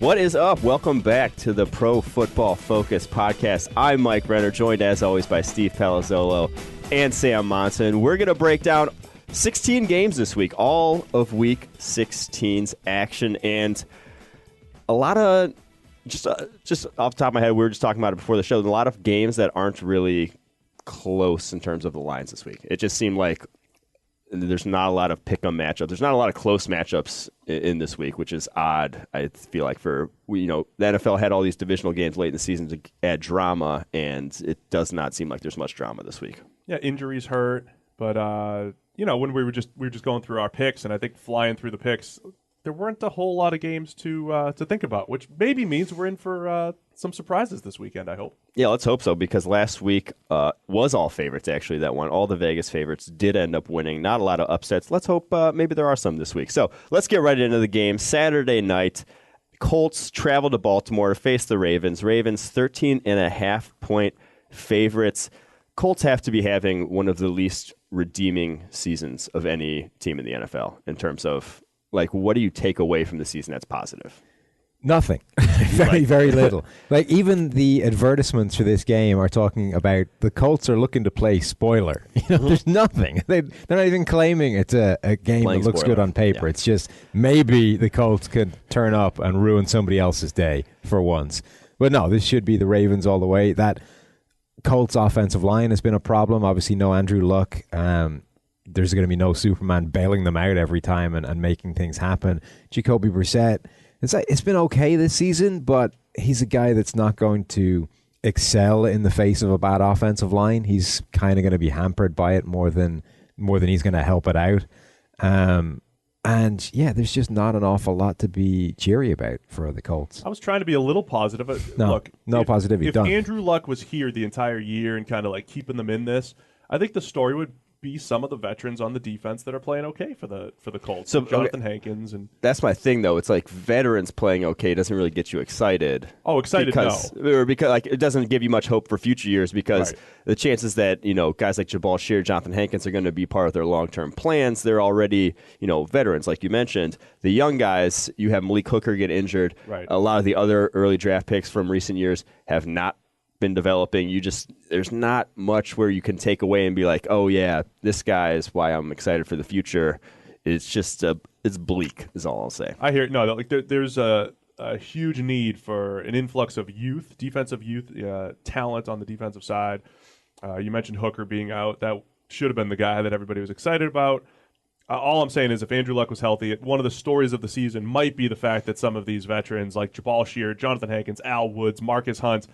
What is up? Welcome back to the Pro Football Focus podcast. I'm Mike Renner, joined as always by Steve Palazzolo and Sam Monson. We're going to break down 16 games this week, all of Week 16's action, and a lot of, just off the top of my head, we were just talking about it before the show, a lot of games that aren't really close in terms of the lines this week. It just seemed like there's not a lot of pick-em matchups. There's not a lot of close matchups in this week, which is odd. I feel like the NFL had all these divisional games late in the season to add drama, and it does not seem like there's much drama this week. Yeah, injuries hurt, but when we were just going through our picks, and I think flying through the picks, there weren't a whole lot of games to think about, which maybe means we're in for some surprises this weekend, I hope. Yeah, let's hope so, because last week was all favorites, actually, that one. All the Vegas favorites did end up winning. Not a lot of upsets. Let's hope maybe there are some this week. So let's get right into the game. Saturday night, Colts travel to Baltimore to face the Ravens. Ravens 13.5-point favorites. Colts have to be having one of the least redeeming seasons of any team in the NFL in terms of, what do you take away from the season that's positive? Nothing. Very little. Even the advertisements for this game are talking about the Colts are looking to play spoiler. There's nothing. They're not even claiming it's a game Playing that looks spoiler. good on paper. Yeah. It's just maybe the Colts could turn up and ruin somebody else's day for once. But no, this should be the Ravens all the way. That Colts offensive line has been a problem. Obviously, no Andrew Luck. There's going to be no Superman bailing them out every time and making things happen. Jacoby Brissett, it's been okay this season, but he's a guy that's not going to excel in the face of a bad offensive line. He's kind of going to be hampered by it more than he's going to help it out. And yeah, there's just not an awful lot to be cheery about for the Colts. I was trying to be a little positive. Positivity. If Andrew Luck was here the entire year and kind of keeping them in this, I think the story would be some of the veterans on the defense that are playing okay for the Colts. So Jonathan Hankins, and that's my thing, though. It's like veterans playing okay doesn't really get you excited. Oh, excited because it doesn't give you much hope for future years, because the chances that guys like Jabal Shear, Jonathan Hankins are going to be part of their long-term plans. They're already veterans, like you mentioned. The young guys, you have Malik Hooker get injured. Right. A lot of the other early draft picks from recent years have not been developing. There's not much where you can take away and be like, oh yeah, this guy is why I'm excited for the future. It's just it's bleak is all I'll say. I hear there's a huge need for an influx of defensive youth talent on the defensive side. You mentioned Hooker being out. That should have been the guy that everybody was excited about. All I'm saying is, if Andrew Luck was healthy, one of the stories of the season might be the fact that some of these veterans like Jabal Shear, Jonathan Hankins, Al Woods, Marcus Hunt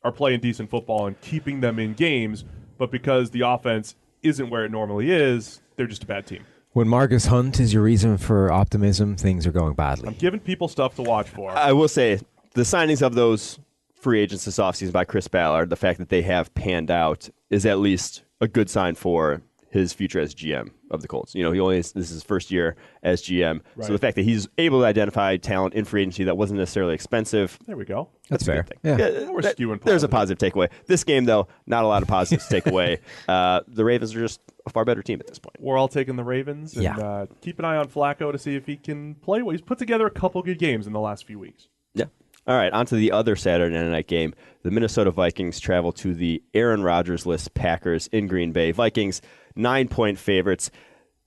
are playing decent football and keeping them in games, but because the offense isn't where it normally is, they're just a bad team. When Marcus Hunt is your reason for optimism, things are going badly. I'm giving people stuff to watch for. I will say, the signings of those free agents this offseason by Chris Ballard, the fact that they have panned out, is at least a good sign for his future as GM of the Colts. This is his first year as GM. Right. So the fact that he's able to identify talent in free agency that wasn't necessarily expensive. There we go. That's fair. Yeah. We're skewing positive. There's a positive takeaway. This game, though, not a lot of positives to take away. The Ravens are just a far better team at this point. We're all taking the Ravens. And keep an eye on Flacco to see if he can play well. He's put together a couple good games in the last few weeks. Yeah. All right, on to the other Saturday night game. The Minnesota Vikings travel to the Aaron Rodgers-less Packers in Green Bay. Vikings 9-point favorites.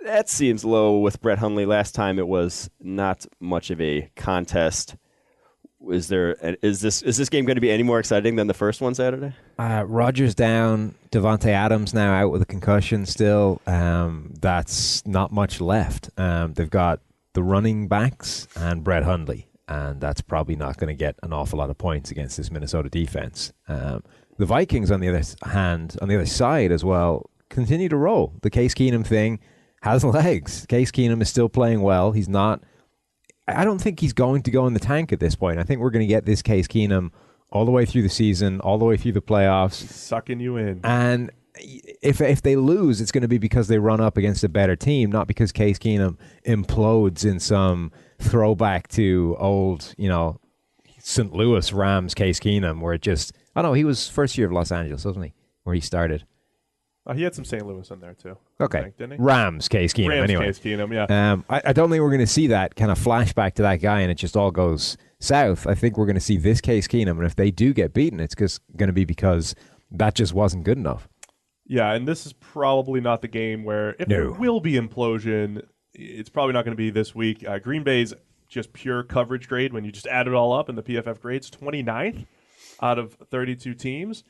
That seems low with Brett Hundley. Last time it was not much of a contest. Is this game going to be any more exciting than the first one Saturday? Rodgers down, Devontae Adams now out with a concussion still. That's not much left. They've got the running backs and Brett Hundley, and that's probably not going to get an awful lot of points against this Minnesota defense. The Vikings, on the other side as well, continue to roll. The Case Keenum thing has legs. Case Keenum is still playing well. He's not. I don't think he's going to go in the tank at this point. I think we're going to get this Case Keenum all the way through the season, all the way through the playoffs. Sucking you in. And if they lose, it's going to be because they run up against a better team, not because Case Keenum implodes in some throwback to old, St. Louis Rams Case Keenum, where it just, he was first year of Los Angeles, wasn't he? Where he started. He had some St. Louis in there, too. Okay. I think, didn't he? Rams, Case Keenum, Rams, anyway. Case Keenum, yeah. I don't think we're going to see that kind of flashback to that guy and it just all goes south. I think we're going to see this Case Keenum, and if they do get beaten, it's just going to be because that just wasn't good enough. Yeah, and this is probably not the game where, if there will be implosion, it's probably not going to be this week. Green Bay's just pure coverage grade, when you just add it all up in the PFF grades, 29th out of 32 teams.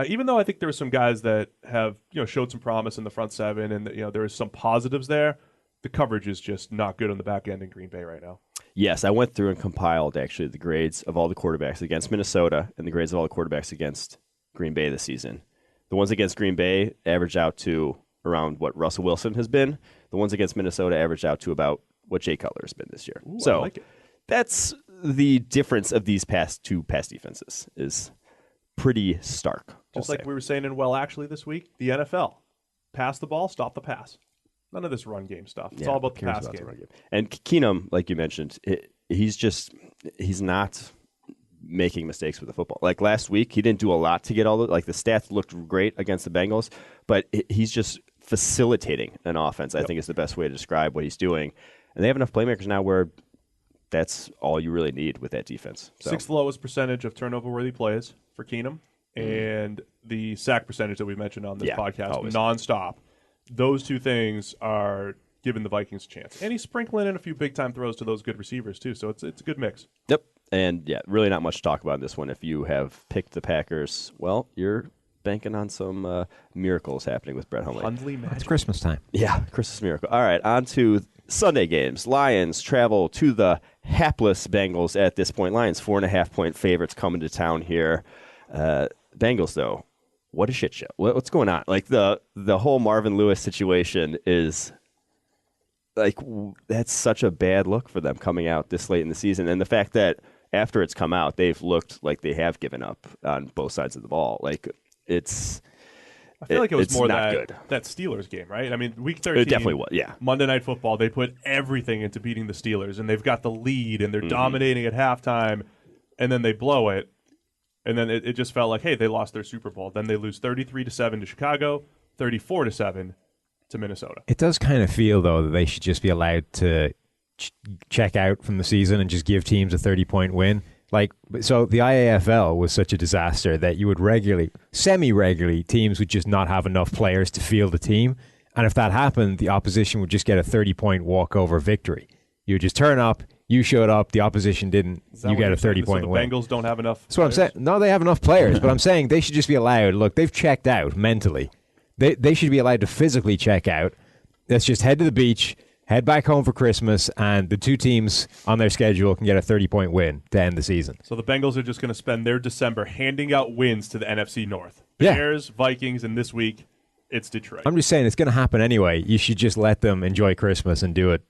Even though I think there were some guys that have showed some promise in the front seven, and there is some positives there, the coverage is just not good on the back end in Green Bay right now. Yes, I went through and compiled actually the grades of all the quarterbacks against Minnesota and the grades of all the quarterbacks against Green Bay this season. The ones against Green Bay average out to around what Russell Wilson has been. The ones against Minnesota average out to about what Jay Cutler has been this year. Ooh, so I like it. That's the difference of these two pass defenses is pretty stark. Just like we were saying in Actually this week, the NFL. Pass the ball, stop the pass. None of this run game stuff. It's all about the pass game. And Keenum, like you mentioned, he's not making mistakes with the football. Like last week, he didn't do a lot to get all the stats looked great against the Bengals, but he's just facilitating an offense, I think is the best way to describe what he's doing. And they have enough playmakers now where that's all you really need with that defense. So. Sixth lowest percentage of turnover-worthy plays for Keenum, and the sack percentage that we mentioned on this podcast, nonstop. Those two things are giving the Vikings a chance. And he's sprinkling in a few big-time throws to those good receivers, too, so it's a good mix. Yep. And, really not much to talk about in this one. If you have picked the Packers, well, you're banking on some miracles happening with Brett Hundley. It's Christmas time. Yeah, Christmas miracle. All right, on to Sunday games. Lions travel to the hapless Bengals at this point. Lions 4.5-point favorites coming to town here. Bengals, though, what a shit show. What's going on? Like, the whole Marvin Lewis situation is, like, that's such a bad look for them coming out this late in the season. And the fact that after it's come out, they've looked like they have given up on both sides of the ball. Like, I feel like it was more that Steelers game, right? I mean, Week 13, it definitely was, yeah. Monday Night Football, they put everything into beating the Steelers, and they've got the lead, and they're dominating at halftime, and then they blow it, and then it just felt like, hey, they lost their Super Bowl. Then they lose 33-7 to Chicago, 34-7 to Minnesota. It does kind of feel, though, that they should just be allowed to check out from the season and just give teams a 30-point win. Like, so the IAFL was such a disaster that you would semi-regularly, teams would just not have enough players to field a team. And if that happened, the opposition would just get a 30-point walkover victory. You would just turn up, you showed up, the opposition didn't, you get a 30-point win. The Bengals don't have enough That's what I'm saying. No, they have enough players, but I'm saying they should just be allowed. Look, they've checked out mentally. They should be allowed to physically check out. Let's just head to the beach, head back home for Christmas, and the two teams on their schedule can get a 30-point win to end the season. So the Bengals are just going to spend their December handing out wins to the NFC North. Bears, Vikings, and this week, it's Detroit. I'm just saying it's going to happen anyway. You should just let them enjoy Christmas and do it,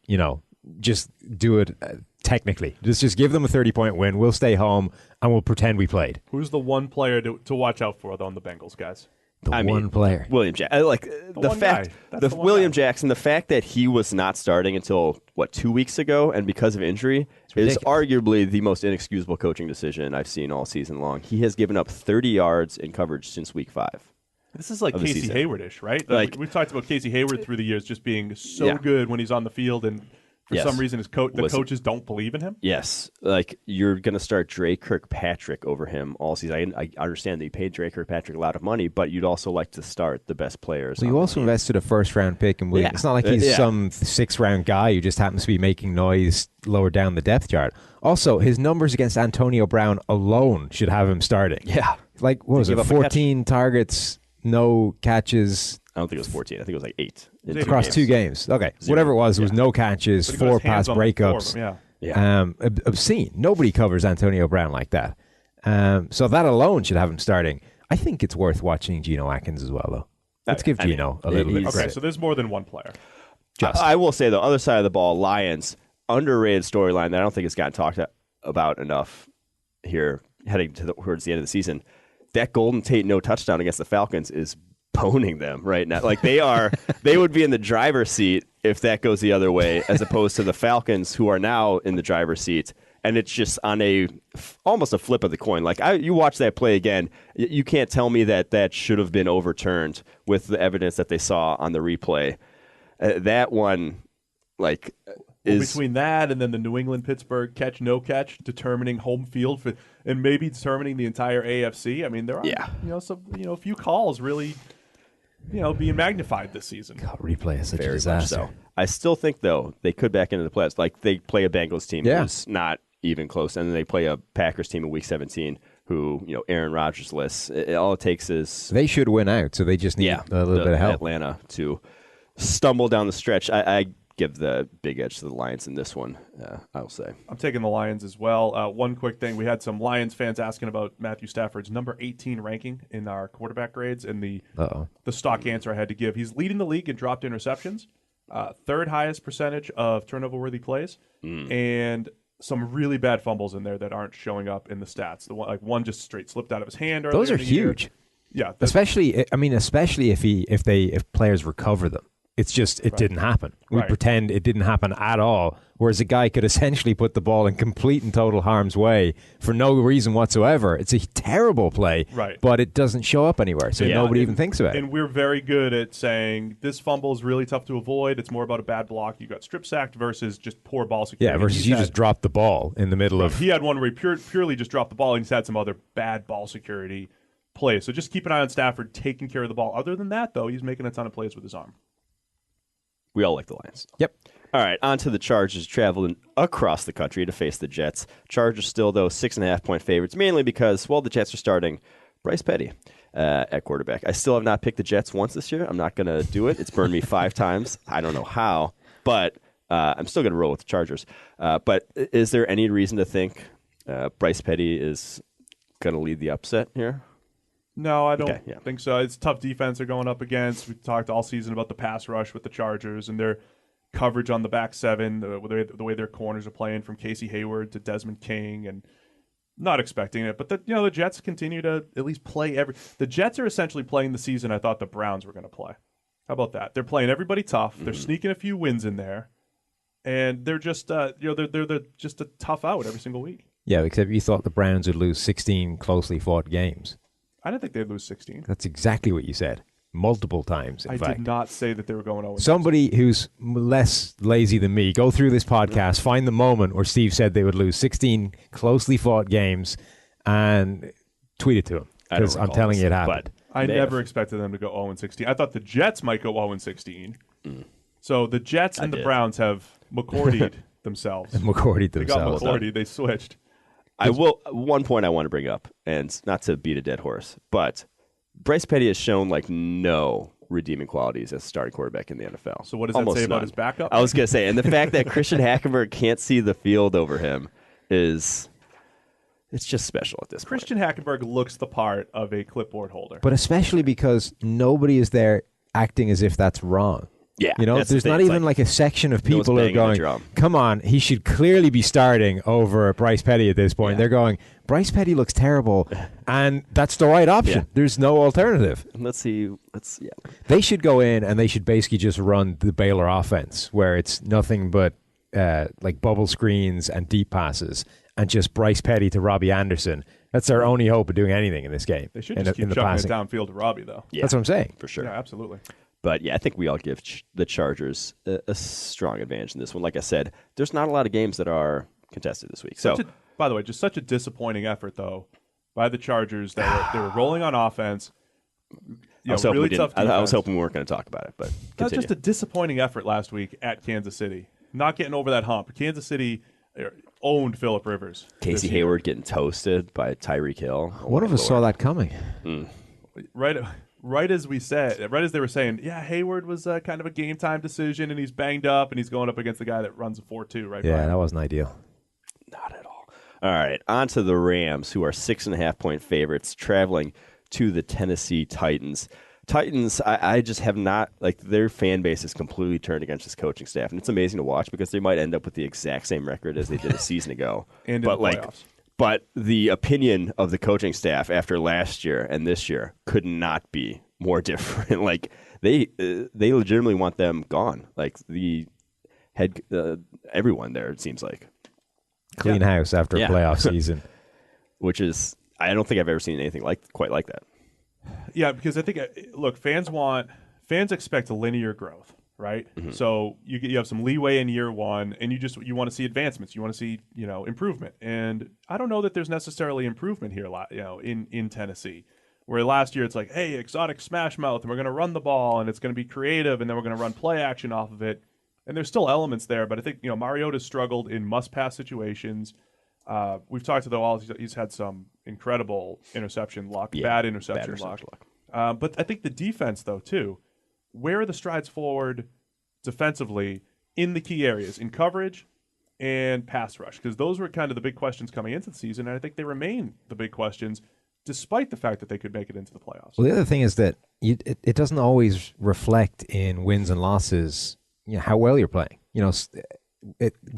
just do it technically. Just give them a 30-point win. We'll stay home, and we'll pretend we played. Who's the one player to watch out for, though, on the Bengals, guys? One player. William Jackson. William Jackson, the fact that he was not starting until, 2 weeks ago, and because of injury, is arguably the most inexcusable coaching decision I've seen all season long. He has given up 30 yards in coverage since week 5. This is like Casey Hayward-ish, right? We've talked about Casey Hayward through the years just being so good when he's on the field, and for some reason the coaches don't believe in him. Yes. Like, you're going to start Dre Kirkpatrick over him all season. I understand that you paid Dre Kirkpatrick a lot of money, but you'd also like to start the best players. Well, you also invested a first-round pick in Williams. Yeah. It's not like he's some sixth-round guy who just happens to be making noise lower down the depth chart. Also, his numbers against Antonio Brown alone should have him starting. Yeah. Like, what was it, 14 targets, no catches? I don't think it was 14. I think it was like 8. Across 2 games. Okay. 0. Whatever it was no catches, 4 pass breakups. Obscene. Nobody covers Antonio Brown like that. So that alone should have him starting. I think it's worth watching Geno Atkins as well, though. Let's give Geno a little bit. Okay, so there's more than one player. I will say, the other side of the ball, Lions, underrated storyline that I don't think has gotten talked about enough here heading towards the end of the season. That Golden Tate no touchdown against the Falcons is boning them right now. Like, they would be in the driver's seat if that goes the other way, as opposed to the Falcons, who are now in the driver's seat and it's just on almost a flip of the coin. Like you watch that play again, you can't tell me that should have been overturned with the evidence that they saw on the replay. That one, like. Between that and then the New England-Pittsburgh catch, no catch, determining home field and maybe determining the entire AFC. I mean, there are a few calls really being magnified this season. God, replay is such a Very disaster. much so. I still think though they could back into the playoffs. Like they play a Bengals team who's not even close, and then they play a Packers team in Week 17 who Aaron Rodgers lists. All it takes is they should win out, so they just need a little bit of help. Atlanta to stumble down the stretch. I give the big edge to the Lions in this one, I'll say. I'm taking the Lions as well. One quick thing. We had some Lions fans asking about Matthew Stafford's number 18 ranking in our quarterback grades, and the stock answer I had to give. He's leading the league in dropped interceptions, third highest percentage of turnover-worthy plays, and some really bad fumbles in there that aren't showing up in the stats. The one just straight slipped out of his hand. Those are huge. Yeah. Especially if players recover them. It's just, it didn't happen. We pretend it didn't happen at all, whereas a guy could essentially put the ball in complete and total harm's way for no reason whatsoever. It's a terrible play, but it doesn't show up anywhere, so nobody even thinks about it. And we're very good at saying this fumble is really tough to avoid. It's more about a bad block. You got strip sacked versus just poor ball security. Yeah, versus you just dropped the ball in the middle of... He had one where he purely just dropped the ball, and he's had some other bad ball security plays. So just keep an eye on Stafford taking care of the ball. Other than that, though, he's making a ton of plays with his arm. We all like the Lions. Yep. All right, on to the Chargers, traveling across the country to face the Jets. Chargers still, though, 6.5-point favorites, mainly because, the Jets are starting Bryce Petty at quarterback. I still have not picked the Jets once this year. I'm not going to do it. It's burned me 5 times. I don't know how, but I'm still going to roll with the Chargers. But is there any reason to think Bryce Petty is going to lead the upset here? No, I don't think so. It's tough defense they're going up against. We talked all season about the pass rush with the Chargers and their coverage on the back seven, the way their corners are playing from Casey Hayward to Desmond King, and not expecting it. But the Jets continue to at least play the Jets are essentially playing the season I thought the Browns were going to play. How about that? They're playing everybody tough. They're sneaking a few wins in there, and they're just they're just a tough out every single week. Yeah, except you thought the Browns would lose 16 closely fought games. I didn't think they'd lose 16. That's exactly what you said. Multiple times, in fact. I did not say that they were going 0-16. Somebody who's less lazy than me, go through this podcast, find the moment where Steve said they would lose 16 closely fought games, and tweet it to him. Because I'm telling you it happened. I never expected them to go 0-16. I thought the Jets might go 0-16. So the Jets and the Browns have McCourty'd themselves. McCourty'd They themselves. got McCourty. They switched. One point I want to bring up, and not to beat a dead horse, but Bryce Petty has shown no redeeming qualities as a starting quarterback in the NFL. So what does that say about his backup? I was going to say, and the fact that Christian Hackenberg can't see the field over him it's just special at this point. Christian Hackenberg looks the part of a clipboard holder. But especially because nobody is there acting as if that's wrong. Yeah, there's not even a section of people who are going, come on, he should clearly be starting over Bryce Petty at this point. Yeah. They're going, Bryce Petty looks terrible, and that's the right option. Yeah. There's no alternative. They should go in and they should basically just run the Baylor offense, where it's nothing but bubble screens and deep passes, and just Bryce Petty to Robbie Anderson. That's their only hope of doing anything in this game. They should just keep shoving it downfield to Robbie, though. Yeah, that's what I'm saying. For sure. Yeah, absolutely. But, I think we all give the Chargers a strong advantage in this one. Like I said, there's not a lot of games that are contested this week. By the way, just such a disappointing effort, though, by the Chargers. They were rolling on offense. I was hoping we weren't going to talk about it, but continue. That's just a disappointing effort last week at Kansas City. Not getting over that hump. Kansas City owned Phillip Rivers. Casey Hayward getting toasted by Tyreek Hill. One of us saw that coming. Right as they were saying, Hayward was kind of a game time decision, and he's banged up, and he's going up against the guy that runs a 4-2, right? Yeah, that wasn't ideal. Not at all. All right, on to the Rams, who are 6.5-point favorites, traveling to the Tennessee Titans. Titans, I just have not, their fan base is completely turned against this coaching staff, and it's amazing to watch because they might end up with the exact same record as they did a season ago. And in the playoffs. But the opinion of the coaching staff after last year and this year could not be more different. They legitimately want them gone. The head, everyone there, it seems like. Clean house after a playoff season. Which is, I don't think I've ever seen anything quite like that. Yeah, because I think, look, fans expect a linear growth, right? Mm-hmm. So you have some leeway in year one, and you want to see advancements, you want to see improvement, and I don't know that there's necessarily improvement here, in Tennessee. Where last year it's like, hey, exotic smash mouth, and we're going to run the ball, and it's going to be creative, and then we're going to run play action off of it. And there's still elements there, but I think Mariota's struggled in must-pass situations. We've talked to the Walls. He's had some incredible interception luck, bad interception luck. But I think the defense, though, too, where are the strides forward defensively in the key areas, in coverage and pass rush? Because those were kind of the big questions coming into the season, and I think they remain the big questions despite the fact that they could make it into the playoffs. Well, the other thing is that it doesn't always reflect in wins and losses how well you're playing. We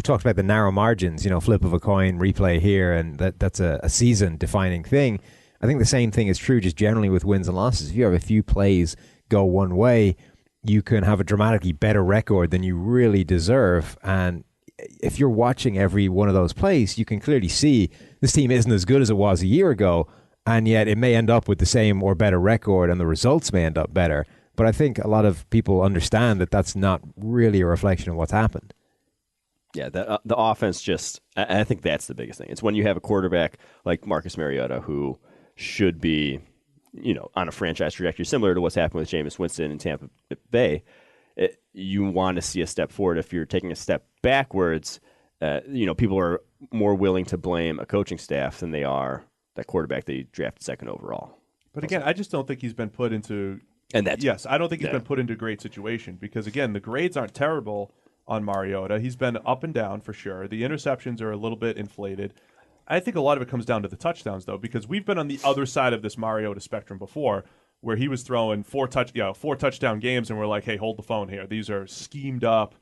talked about the narrow margins, flip of a coin, replay here, and that's a season-defining thing. I think the same thing is true just generally with wins and losses. If you have a few plays go one way, you can have a dramatically better record than you really deserve. And if you're watching every one of those plays, you can clearly see this team isn't as good as it was a year ago, and yet it may end up with the same or better record, and the results may end up better. But I think a lot of people understand that that's not really a reflection of what's happened. Yeah, the offense I think that's the biggest thing. It's when you have a quarterback like Marcus Mariota who should be, on a franchise trajectory similar to what's happened with Jameis Winston in Tampa Bay. You want to see a step forward. If you're taking a step backwards, people are more willing to blame a coaching staff than they are that quarterback they drafted second overall. But again, I just don't think he's been put into – I don't think he's been put into a great situation because, again, the grades aren't terrible on Mariota. He's been up and down for sure. The interceptions are a little bit inflated. I think a lot of it comes down to the touchdowns, though, because we've been on the other side of this Mariota spectrum before where he was throwing four touchdown games and we're like, hey, hold the phone here. These are schemed up,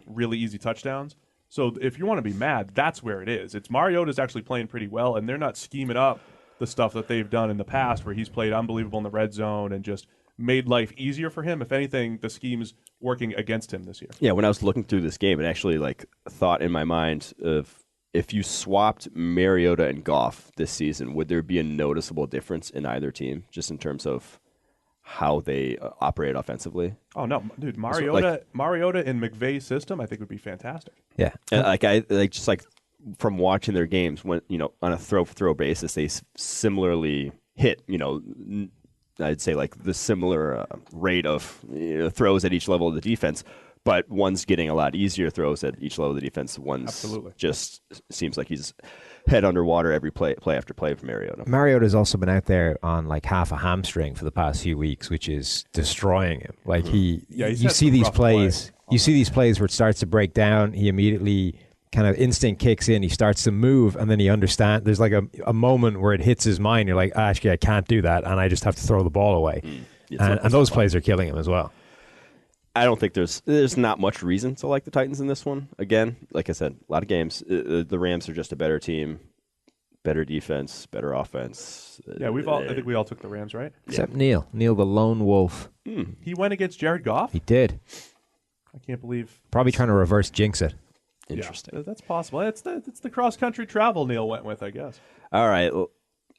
really easy touchdowns. So if you want to be mad, that's where it is. It's Mariota's actually playing pretty well, and they're not scheming up the stuff that they've done in the past where he's played unbelievable in the red zone and just made life easier for him. If anything, the scheme's working against him this year. Yeah, when I was looking through this game, it actually thought in my mind of if you swapped Mariota and Goff this season, would there be a noticeable difference in either team just in terms of how they operate offensively? Oh no, dude, Mariota in McVay's system, I think would be fantastic. Yeah, and from watching their games when on a throw basis, they similarly hit I'd say the similar rate of throws at each level of the defense, but one's getting a lot easier throws at each level of the defense. One's just seems like he's head underwater every play after play from Mariota. Mariota's also been out there on half a hamstring for the past few weeks, which is destroying him. You see these plays where it starts to break down. He immediately kind of instinct kicks in. He starts to move, and then he understands. There's a moment where it hits his mind. You're like, actually, I can't do that, and I just have to throw the ball away. And those plays are killing him as well. I don't think there's not much reason to like the Titans in this one. Again, like I said, a lot of games. The Rams are just a better team, better defense, better offense. Yeah, I think we all took the Rams, right? Except Neil the lone wolf. He went against Jared Goff? He did. I can't believe. Probably trying to reverse jinx it. Interesting. Yeah, that's possible. It's the cross-country travel Neil went with, I guess. All right.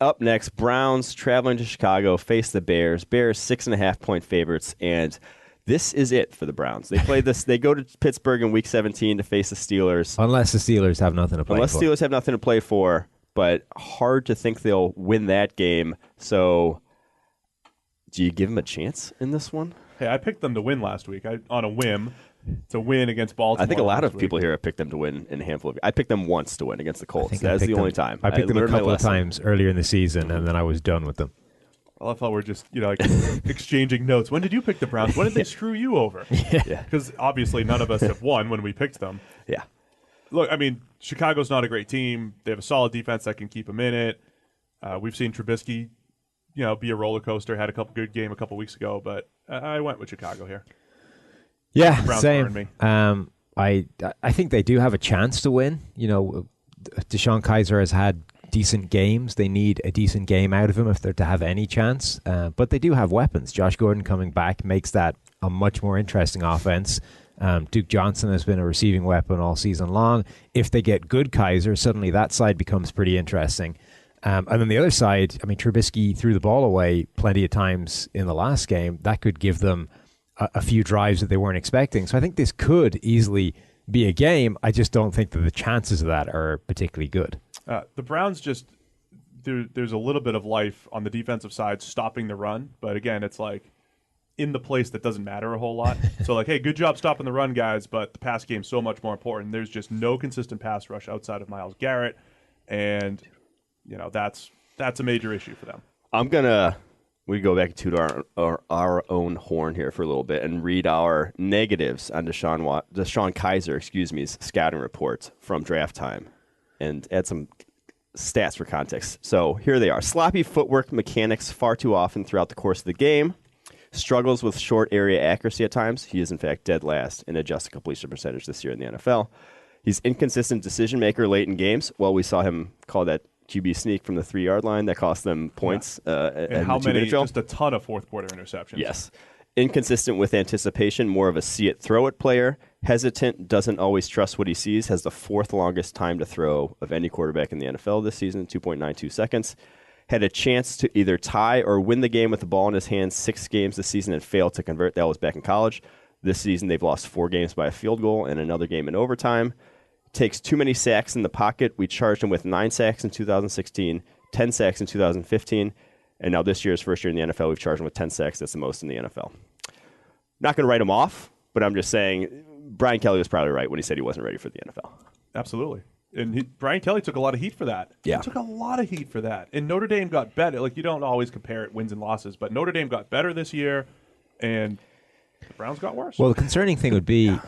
Up next, Browns traveling to Chicago, face the Bears. Bears 6.5-point favorites, and this is it for the Browns. They play this. They go to Pittsburgh in Week 17 to face the Steelers. Unless the Steelers have nothing to play for. Unless Steelers have nothing to play for, but hard to think they'll win that game. So, do you give them a chance in this one? Hey, I picked them to win last week on a whim. To win against Baltimore. I think a lot of people here have picked them to win in a handful of. I picked them once to win against the Colts. That's the only time. I picked them a couple of times earlier in the season, and then I was done with them. I love how we're just exchanging notes. When did you pick the Browns? When did they screw you over? Yeah, because obviously none of us have won when we picked them. Yeah. Look, I mean, Chicago's not a great team. They have a solid defense that can keep them in it. We've seen Trubisky, be a roller coaster. Had a good game a couple weeks ago, but I went with Chicago here. Yeah, same. I think they do have a chance to win. Deshaun Kaiser has had decent games. They need a decent game out of him if they're to have any chance. But they do have weapons. Josh Gordon coming back makes that a much more interesting offense. Duke Johnson has been a receiving weapon all season long. If they get good Kaiser, suddenly that side becomes pretty interesting. And then the other side, I mean, Trubisky threw the ball away plenty of times in the last game. That could give them a few drives that they weren't expecting. So I think this could easily be a game. I just don't think that the chances of that are particularly good. The Browns just, there's a little bit of life on the defensive side stopping the run. But again, it's like in the place that doesn't matter a whole lot. So like, hey, good job stopping the run, guys, but the pass game's so much more important. There's just no consistent pass rush outside of Myles Garrett. And, that's a major issue for them. We go back to our own horn here for a little bit and read our negatives on Deshaun Kaiser's scouting report from draft time and add some stats for context. So here they are. Sloppy footwork mechanics far too often throughout the course of the game. Struggles with short area accuracy at times. He is, in fact, dead last in adjusted completion percentage this year in the NFL. He's inconsistent decision maker late in games. Well, we saw him call that QB sneak from the 3-yard line that cost them points. And how many? Just a ton of fourth-quarter interceptions. Yes. Inconsistent with anticipation, more of a see-it-throw-it player. Hesitant, doesn't always trust what he sees, has the fourth longest time to throw of any quarterback in the NFL this season, 2.92 seconds. Had a chance to either tie or win the game with the ball in his hands 6 games this season and failed to convert. That was back in college. This season, they've lost 4 games by a field goal and another game in overtime. Takes too many sacks in the pocket. We charged him with 9 sacks in 2016, 10 sacks in 2015, and now this year's first year in the NFL, we've charged him with 10 sacks. That's the most in the NFL. Not going to write him off, but I'm just saying Brian Kelly was probably right when he said he wasn't ready for the NFL. Absolutely. And Brian Kelly took a lot of heat for that. Yeah. He took a lot of heat for that. And Notre Dame got better. Like, you don't always compare it wins and losses, but Notre Dame got better this year, and the Browns got worse. Well, the concerning thing would be,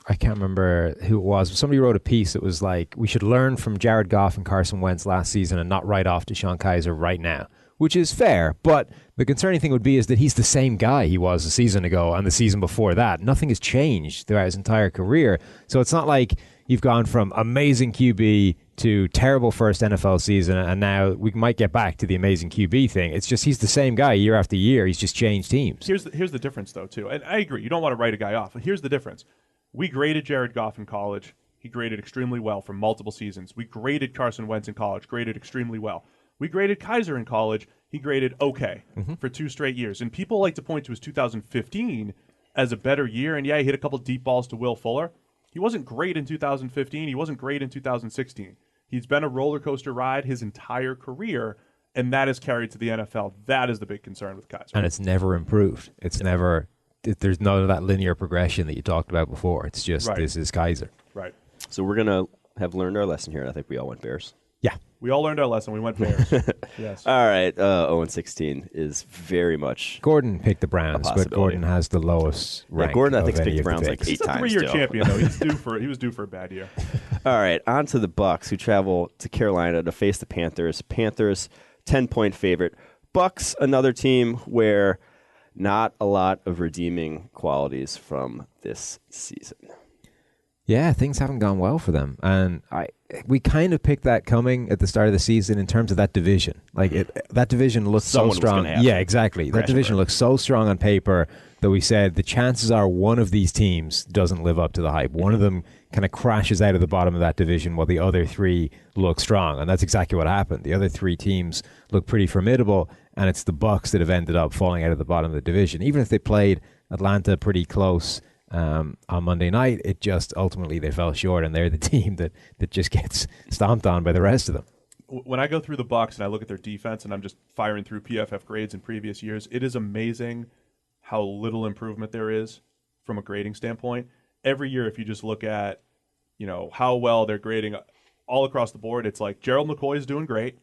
I can't remember who it was. Somebody wrote a piece that was like, we should learn from Jared Goff and Carson Wentz last season and not write off Deshaun Kaiser right now, which is fair. But the concerning thing would be is that he's the same guy he was a season ago and the season before that. Nothing has changed throughout his entire career. So it's not like you've gone from amazing QB to terrible first NFL season, and now we might get back to the amazing QB thing. It's just he's the same guy year after year. He's just changed teams. Here's the difference, though, too. And I agree. You don't want to write a guy off. But here's the difference. We graded Jared Goff in college. He graded extremely well for multiple seasons. We graded Carson Wentz in college, graded extremely well. We graded Kaiser in college. He graded okay for 2 straight years. And people like to point to his 2015 as a better year. And, yeah, he hit a couple deep balls to Will Fuller. He wasn't great in 2015. He wasn't great in 2016. He's been a roller coaster ride his entire career, and that is carried to the NFL. That is the big concern with Kaiser. And it's never improved. It's never... There's none of that linear progression that you talked about before. It's just This is Kaiser. Right. So we're going to have learned our lesson here, and I think we all went Bears. Yeah. We all learned our lesson. We went Bears. Yes. All right. 0-16 is very much Gordon picked the Browns, but Gordon has the lowest rank. Gordon, I think, of picked any the Browns like 8 He's times. He's a 3-year champion, though. He was due for a bad year. All right. On to the Bucs, who travel to Carolina to face the Panthers. Panthers, 10-point favorite. Bucs, another team where not a lot of redeeming qualities from this season. Yeah, things haven't gone well for them. And we kind of picked that coming at the start of the season in terms of that division. That division looks so strong. Yeah, exactly. That division looks so strong on paper that we said the chances are one of these teams doesn't live up to the hype. One of them kind of crashes out of the bottom of that division while the other 3 look strong. And that's exactly what happened. The other 3 teams look pretty formidable, and it's the Bucs that have ended up falling out of the bottom of the division. Even if they played Atlanta pretty close on Monday night, it just ultimately they fell short, and they're the team that just gets stomped on by the rest of them. When I go through the Bucs and I look at their defense and I'm just firing through PFF grades in previous years, it is amazing how little improvement there is from a grading standpoint. Every year, if you just look at, how well they're grading all across the board, it's like Gerald McCoy is doing great.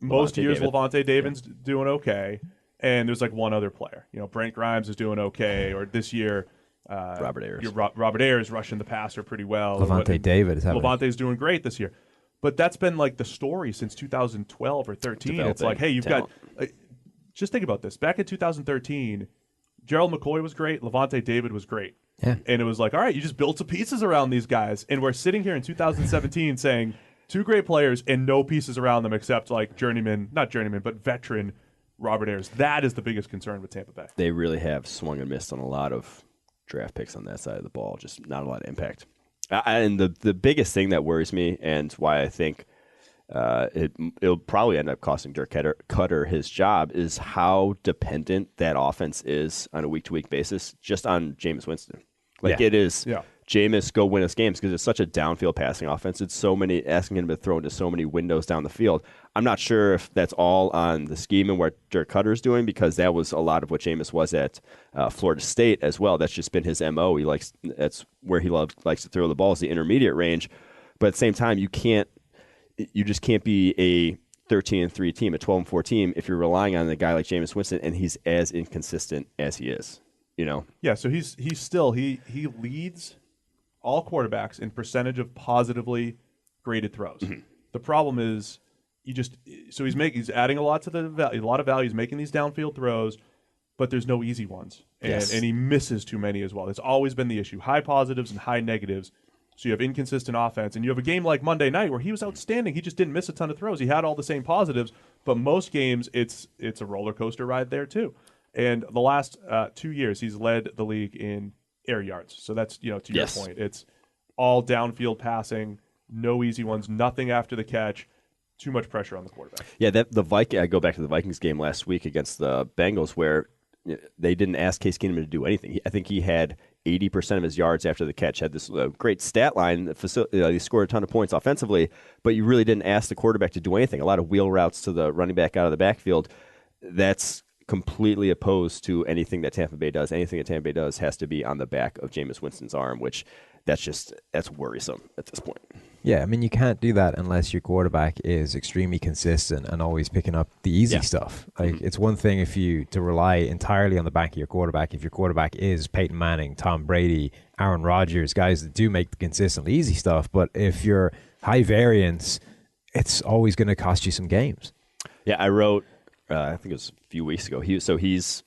Most years, Levante David's doing okay. And there's like one other player. Brent Grimes is doing okay. Or this year, Robert Ayers. Robert Ayers rushing the passer pretty well. Levante David is having Levante's doing great this year. But that's been like the story since 2012 or 13. It's like, hey, you've got just think about this. Back in 2013, Gerald McCoy was great. Levante David was great. Yeah. And it was like, all right, you just build some pieces around these guys. And we're sitting here in 2017 saying 2 great players and no pieces around them except like not journeyman, but veteran Robert Ayers. That is the biggest concern with Tampa Bay. They really have swung and missed on a lot of draft picks on that side of the ball. Just not a lot of impact. And the biggest thing that worries me, and why I think it'll probably end up costing Dirk Cutter his job, is how dependent that offense is on a week-to-week basis just on Jameis Winston. It is Jameis, go win us games, because it's such a downfield passing offense. It's so many, asking him to throw into so many windows down the field. I'm not sure if that's all on the scheme and what Dirk Cutter is doing, because that was a lot of what Jameis was at Florida State as well. That's just been his MO. That's where he likes to throw the ball, is the intermediate range. But at the same time, you just can't be a 13-3 team, a 12-4 team, if you're relying on a guy like Jameis Winston and he's as inconsistent as he is. Yeah. So he leads all quarterbacks in percentage of positively graded throws. Mm-hmm. The problem is he's adding a lot to the value, a lot of value. He's making these downfield throws, but there's no easy ones, and he misses too many as well. It's always been the issue: high positives and high negatives. So you have inconsistent offense, and you have a game like Monday night where he was outstanding. He just didn't miss a ton of throws. He had all the same positives, but most games it's a roller coaster ride there too. And the last 2 years, he's led the league in air yards. So that's, to your point, it's all downfield passing, no easy ones, nothing after the catch, too much pressure on the quarterback. Yeah, I go back to the Vikings game last week against the Bengals, where they didn't ask Case Keenum to do anything. I think he had 80% of his yards after the catch, had this great stat line. He scored a ton of points offensively, but you really didn't ask the quarterback to do anything. A lot of wheel routes to the running back out of the backfield. That's completely opposed to anything that Tampa Bay does. Anything that Tampa Bay does has to be on the back of Jameis Winston's arm, which that's worrisome at this point. Yeah, I mean, you can't do that unless your quarterback is extremely consistent and always picking up the easy stuff. It's one thing to rely entirely on the back of your quarterback. If your quarterback is Peyton Manning, Tom Brady, Aaron Rodgers, guys that do make the consistently easy stuff. But if you're high variance, it's always going to cost you some games. Yeah, I wrote, I think it was a few weeks ago. He's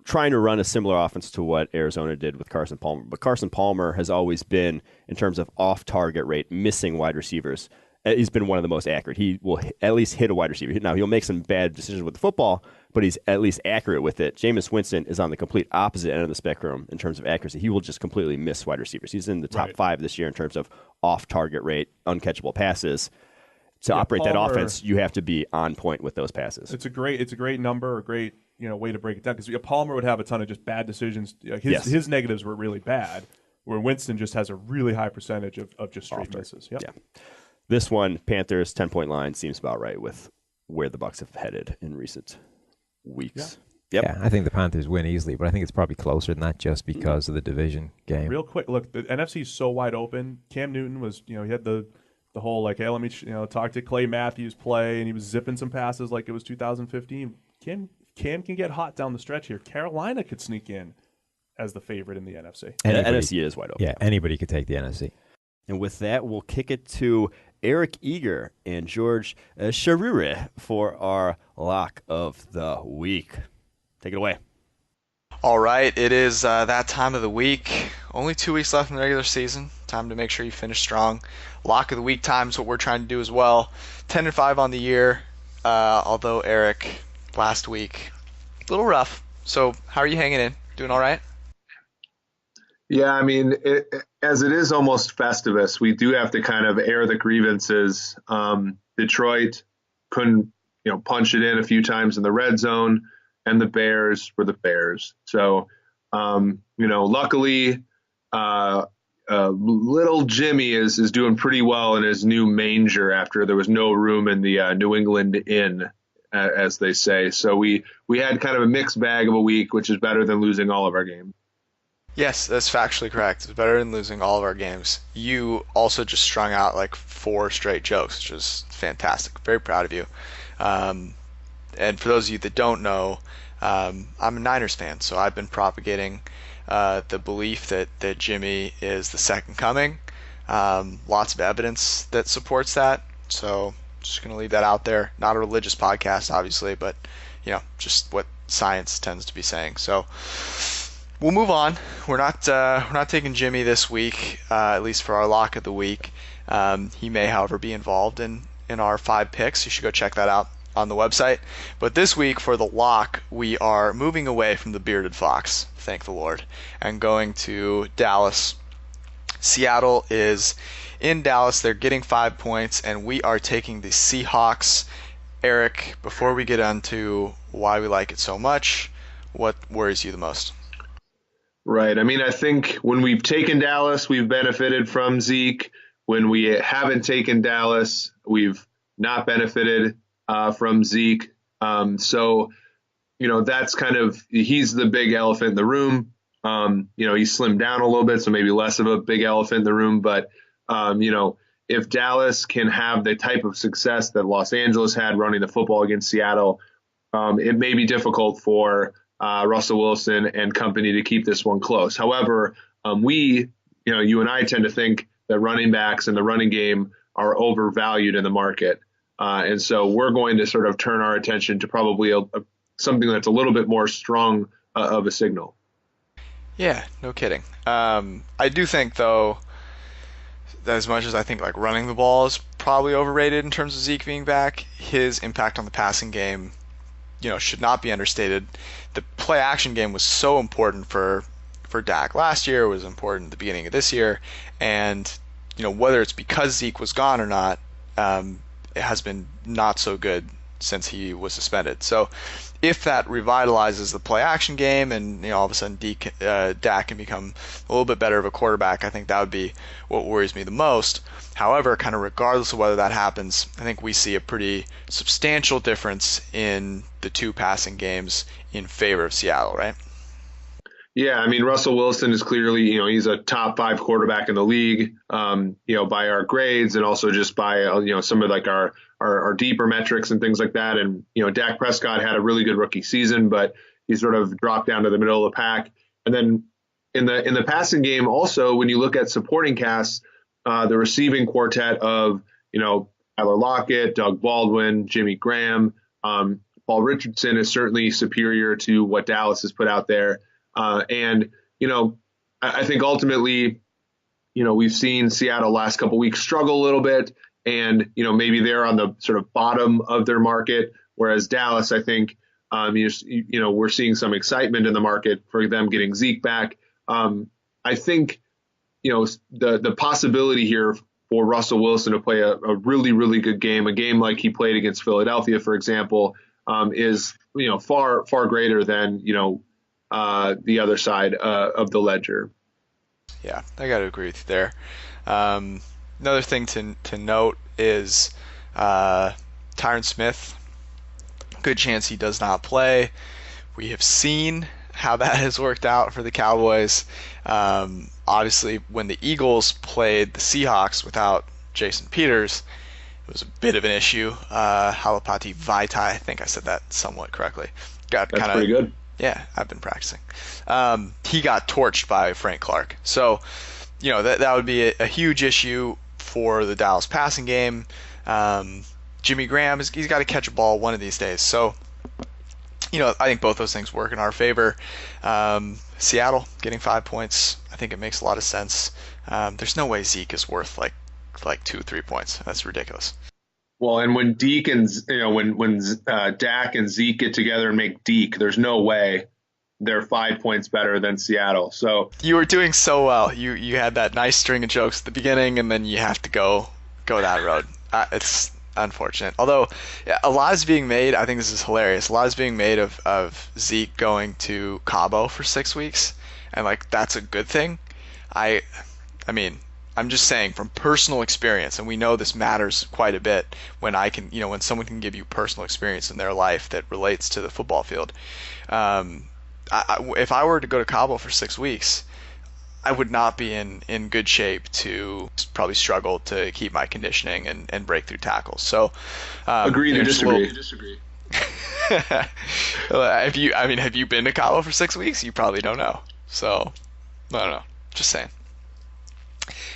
trying to run a similar offense to what Arizona did with Carson Palmer. But Carson Palmer has always been, in terms of off-target rate, missing wide receivers. He's been one of the most accurate. He will at least hit a wide receiver. Now, he'll make some bad decisions with the football, but he's at least accurate with it. Jameis Winston is on the complete opposite end of the spectrum in terms of accuracy. He will just completely miss wide receivers. He's in the top 5 this year in terms of off-target rate, uncatchable passes. To operate Palmer, that offense, you have to be on point with those passes. It's a great number, a great way to break it down, because Palmer would have a ton of just bad decisions. His negatives were really bad, where Winston just has a really high percentage of just straight misses. Yep. Yeah. This one, Panthers 10-point line, seems about right with where the Bucs have headed in recent weeks. Yeah. Yep. Yeah, I think the Panthers win easily, but I think it's probably closer than that just because of the division game. Real quick, look, the NFC is so wide open. Cam Newton was, he had the whole hey, let me talk to Clay Matthews play, and he was zipping some passes like it was 2015. Cam can get hot down the stretch here. Carolina could sneak in as the favorite in the NFC. The NFC is wide open. Yeah, anybody could take the NFC. And with that, we'll kick it to Eric Eager and George Charure for our lock of the week. Take it away. All right, it is that time of the week. Only 2 weeks left in the regular season. Time to make sure you finish strong. Lock of the week time is what we're trying to do as well. 10-5 on the year, although Eric, last week, a little rough. So how are you hanging in? Doing all right? Yeah, I mean, as it is almost Festivus, we do have to kind of air the grievances. Detroit couldn't, punch it in a few times in the red zone, and the Bears were the Bears. So, luckily, little Jimmy is doing pretty well in his new manger after there was no room in the New England Inn, as they say. So we had kind of a mixed bag of a week, which is better than losing all of our games. Yes, that's factually correct. It's better than losing all of our games. You also just strung out like 4 straight jokes, which is fantastic. Very proud of you. And for those of you that don't know, I'm a Niners fan, so I've been propagating the belief that Jimmy is the second coming. Lots of evidence that supports that. So just going to leave that out there. Not a religious podcast, obviously, but just what science tends to be saying. So we'll move on. We're not taking Jimmy this week, at least for our lock of the week. He may, however, be involved in our 5 picks. You should go check that out on the website. But this week for the lock, we are moving away from the bearded fox, thank the Lord, and going to Dallas. Seattle is in Dallas. They're getting 5 points, and we are taking the Seahawks. Eric, before we get into why we like it so much, what worries you the most? Right. I mean, I think when we've taken Dallas, we've benefited from Zeke. When we haven't taken Dallas, we've not benefited from Zeke. So, that's he's the big elephant in the room. He's slimmed down a little bit, so maybe less of a big elephant in the room. But, if Dallas can have the type of success that Los Angeles had running the football against Seattle, it may be difficult for Russell Wilson and company to keep this one close. However, you and I tend to think that running backs and the running game are overvalued in the market. And so we're going to sort of turn our attention to probably something that's a little bit more strong of a signal. Yeah, no kidding. I do think, though, that as much as I think like running the ball is probably overrated in terms of Zeke being back, his impact on the passing game, should not be understated. The play action game was so important for Dak last year, it was important at the beginning of this year, and whether it's because Zeke was gone or not, it has been not so good since he was suspended. So if that revitalizes the play action game and all of a sudden Dak can become a little bit better of a quarterback, I think that would be what worries me the most. However, kind of regardless of whether that happens, I think we see a pretty substantial difference in the two passing games in favor of Seattle, right? Yeah, I mean, Russell Wilson is clearly, he's a top 5 quarterback in the league, by our grades and also just by, some of like our deeper metrics and things like that. And, Dak Prescott had a really good rookie season, but he sort of dropped down to the middle of the pack. And then in the passing game, also, when you look at supporting casts, the receiving quartet of, Tyler Lockett, Doug Baldwin, Jimmy Graham, Paul Richardson is certainly superior to what Dallas has put out there. And I think ultimately, we've seen Seattle last couple weeks struggle a little bit, and, maybe they're on the sort of bottom of their market, whereas Dallas, I think, we're seeing some excitement in the market for them getting Zeke back. I think, the possibility here for Russell Wilson to play a really, really good game, a game like he played against Philadelphia, for example, is, far, far greater than, the other side of the ledger. Yeah, I got to agree with you there. Another thing to note is Tyron Smith. Good chance he does not play. We have seen how that has worked out for the Cowboys. Obviously, when the Eagles played the Seahawks without Jason Peters, it was a bit of an issue. Halapati Vaitai, I think I said that somewhat correctly. That's pretty good. Yeah, I've been practicing. He got torched by Frank Clark. So, that would be a huge issue for the Dallas passing game. Jimmy Graham, he's got to catch a ball one of these days. So, I think both those things work in our favor. Seattle getting 5 points, I think it makes a lot of sense. There's no way Zeke is worth like 2-3 points. That's ridiculous. Well, and when Deke and when Dak and Zeke get together and make Deke, there's no way they're 5 points better than Seattle. So you were doing so well. You had that nice string of jokes at the beginning, and then you have to go that road. It's unfortunate. Although a lot is being made. I think this is hilarious. A lot is being made of Zeke going to Cabo for 6 weeks, and that's a good thing. I mean. I'm just saying from personal experience, and we know this matters quite a bit when when someone can give you personal experience in their life that relates to the football field. If I were to go to Cabo for 6 weeks, I would not be in good shape to probably struggle to keep my conditioning and break through tackles. So, agree to disagree. Have you been to Cabo for 6 weeks? You probably don't know. So, I don't know. Just saying.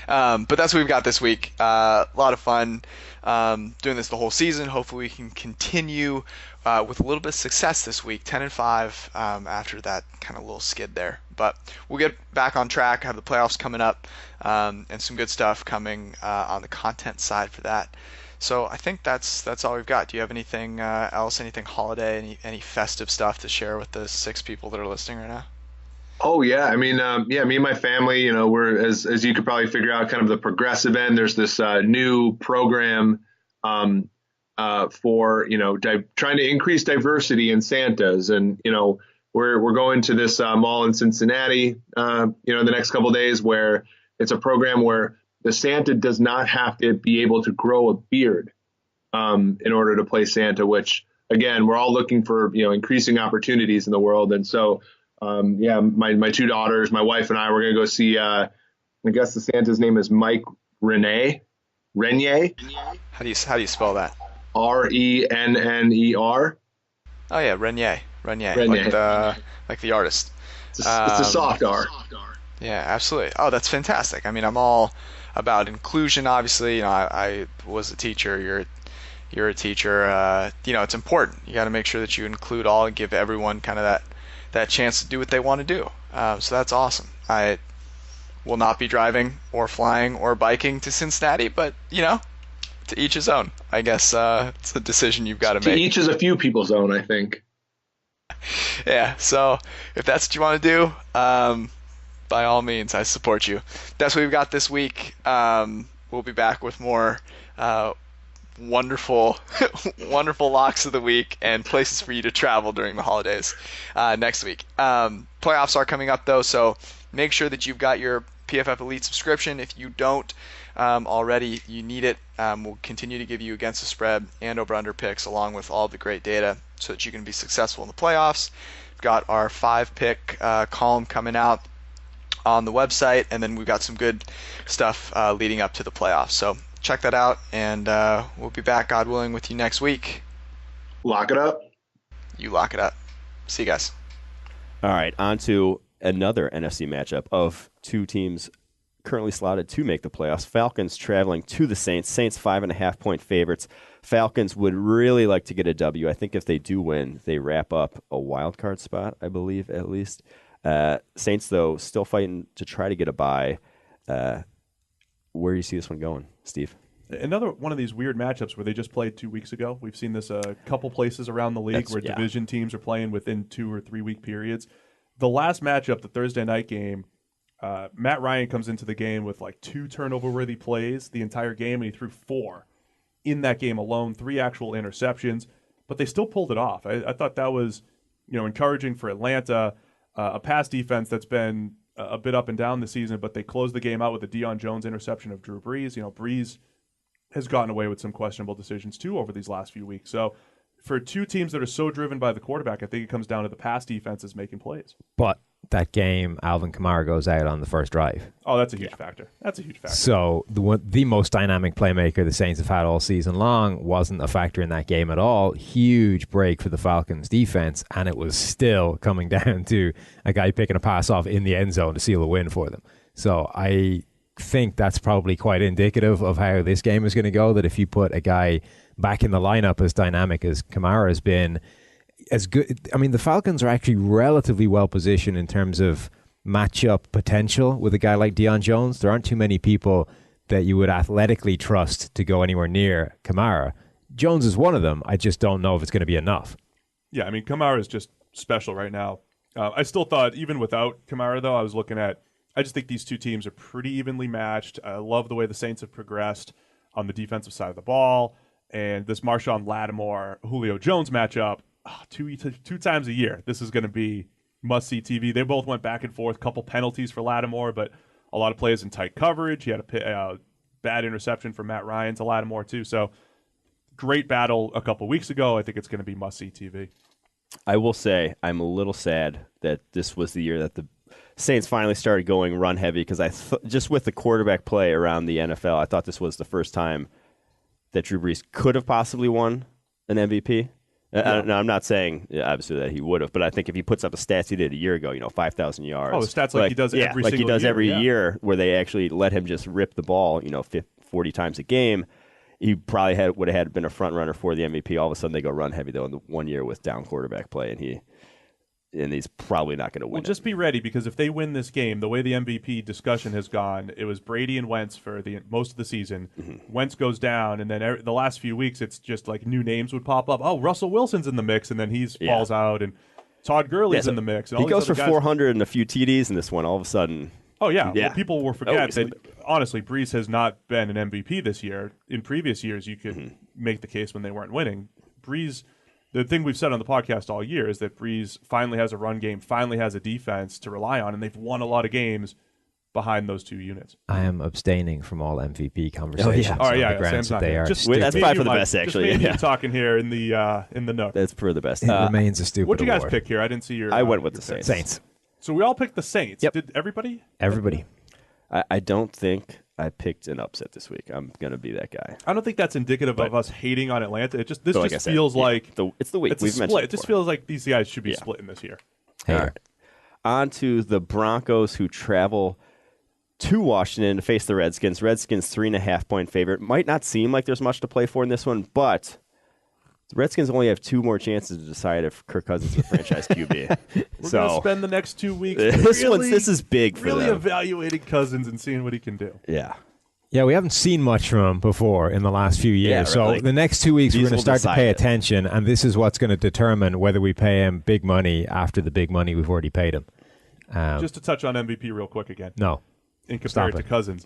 But that's what we've got this week. A lot of fun doing this the whole season. Hopefully we can continue with a little bit of success this week, 10-5 after that kind of little skid there. But we'll get back on track, have the playoffs coming up, and some good stuff coming on the content side for that. So I think that's all we've got. Do you have anything else? Anything holiday? Any festive stuff to share with the 6 people that are listening right now? Oh yeah, I mean, yeah, me and my family, we're as you could probably figure out, kind of the progressive end. There's this new program for trying to increase diversity in Santas, and we're going to this mall in Cincinnati, the next couple of days, where it's a program where the Santa does not have to be able to grow a beard in order to play Santa. Which, again, we're all looking for increasing opportunities in the world, and so. My 2 daughters, my wife and I, we're going to go see, I guess the Santa's name is Mike Renner. How do you spell that? Renner. Oh yeah, Renner. Like the artist. It's a soft R. Yeah, absolutely. Oh, that's fantastic. I mean, I'm all about inclusion, obviously. I was a teacher. You're a teacher. It's important. You got to make sure that you include all and give everyone kind of that chance to do what they want to do. So that's awesome. I will not be driving or flying or biking to Cincinnati, but to each his own. I guess it's a decision you've got to make. To each is a few people's own, I think. Yeah. So if that's what you want to do, by all means, I support you. That's what we've got this week. We'll be back with more wonderful locks of the week and places for you to travel during the holidays next week. Playoffs are coming up though, so make sure that you've got your PFF Elite subscription. If you don't already, you need it. We'll continue to give you against the spread and over-under picks along with all the great data so that you can be successful in the playoffs. We've got our 5-pick column coming out on the website, and then we've got some good stuff leading up to the playoffs. So check that out, and we'll be back, God willing, with you next week. Lock it up. You lock it up. See you guys. All right, on to another NFC matchup of 2 teams currently slotted to make the playoffs. Falcons traveling to the Saints. Saints 5.5-point favorites. Falcons would really like to get a W. I think if they do win, they wrap up a wild card spot, I believe, at least. Saints, though, still fighting to try to get a bye. Where do you see this one going, Steve? Another one of these weird matchups where they just played 2 weeks ago. We've seen this a couple places around the league where division teams are playing within 2 or 3 week periods. The last matchup, the Thursday night game, Matt Ryan comes into the game with like 2 turnover-worthy plays the entire game, and he threw 4 in that game alone, 3 actual interceptions, but they still pulled it off. I thought that was encouraging for Atlanta, a pass defense that's been a bit up and down this season, but they closed the game out with a Deion Jones interception of Drew Brees. Brees has gotten away with some questionable decisions too over these last few weeks. So for 2 teams that are so driven by the quarterback, I think it comes down to the pass defenses making plays. But that game, Alvin Kamara goes out on the first drive. Oh, that's a huge factor. That's a huge factor. So the most dynamic playmaker the Saints have had all season long wasn't a factor in that game at all. Huge break for the Falcons defense, and it was still coming down to a guy picking a pass off in the end zone to seal a win for them. So I think that's probably quite indicative of how this game is going to go, that if you put a guy back in the lineup as dynamic as Kamara has been, as good. I mean, the Falcons are actually relatively well positioned in terms of matchup potential with a guy like Deion Jones. There aren't too many people that you would athletically trust to go anywhere near Kamara. Jones is one of them. I just don't know if it's going to be enough. Yeah, I mean, Kamara is just special right now. I still thought, even without Kamara, though, I just think these 2 teams are pretty evenly matched. I love the way the Saints have progressed on the defensive side of the ball. And this Marshawn Lattimore-Julio Jones matchup, 2 times a year, this is going to be must-see TV. They both went back and forth, couple penalties for Lattimore, but a lot of plays in tight coverage. He had a bad interception from Matt Ryan to Lattimore, too. So great battle a couple weeks ago. I think it's going to be must-see TV. I will say I'm a little sad that this was the year that the Saints finally started going run heavy, because just with the quarterback play around the NFL, I thought this was the first time that Drew Brees could have possibly won an MVP. Yeah. Now, I'm not saying obviously that he would have, but I think if he puts up the stats he did a year ago, 5,000 yards. Oh, the stats like he does every like single he does year, every year, where they actually let him just rip the ball, 40 times a game. He probably would have had been a front runner for the MVP. All of a sudden, they go run heavy though in the 1 year with down quarterback play, and he and he's probably not going to win. Well, just be ready, because if they win this game, the way the MVP discussion has gone, it was Brady and Wentz for most of the season. Wentz goes down, and then the last few weeks, it's just like new names would pop up. Oh, Russell Wilson's in the mix, and then he falls out, and Todd Gurley's in the mix. And he goes for 400 and a few TDs in this one. All of a sudden, well, people will forget that. Honestly, Brees has not been an MVP this year. In previous years, you could make the case when they weren't winning. Brees. The thing we've said on the podcast all year is that Brees finally has a run game, finally has a defense to rely on, and they've won a lot of games behind those two units. I am abstaining from all MVP conversations. Sam's not here. That's probably for the best, actually. Just talking here in the nook. That's for the best. It remains a stupid What'd you guys award. pick here? I didn't see your. I went with the Saints. Saints. So we all picked the Saints. Yep. Did everybody? Everybody. I don't think I picked an upset this week. I'm going to be that guy. I don't think that's indicative of us hating on Atlanta. It just like feels like it's the week. It's a split. It just feels like these guys should be splitting this year. Hey. All right. On to the Broncos, who travel to Washington to face the Redskins. Redskins 3.5-point favorite. Might not seem like there's much to play for in this one, but the Redskins only have 2 more chances to decide if Kirk Cousins is a franchise QB. We're going to spend the next 2 weeks this is big for really them. Evaluating Cousins and seeing what he can do. Yeah. Yeah, we haven't seen much from him before in the last few years. Yeah, so the next 2 weeks, we're going to start to pay it. attention, and this is what's going to determine whether we pay him big money after the big money we've already paid him. Just to touch on MVP real quick again. No. And compare it to Cousins.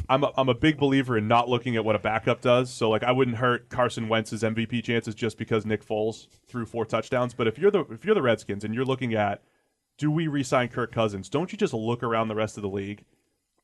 I'm a big believer in not looking at what a backup does. So, like, I wouldn't hurt Carson Wentz's MVP chances just because Nick Foles threw 4 touchdowns. But if you're the Redskins and you're looking at, do we re-sign Kirk Cousins? Don't you just look around the rest of the league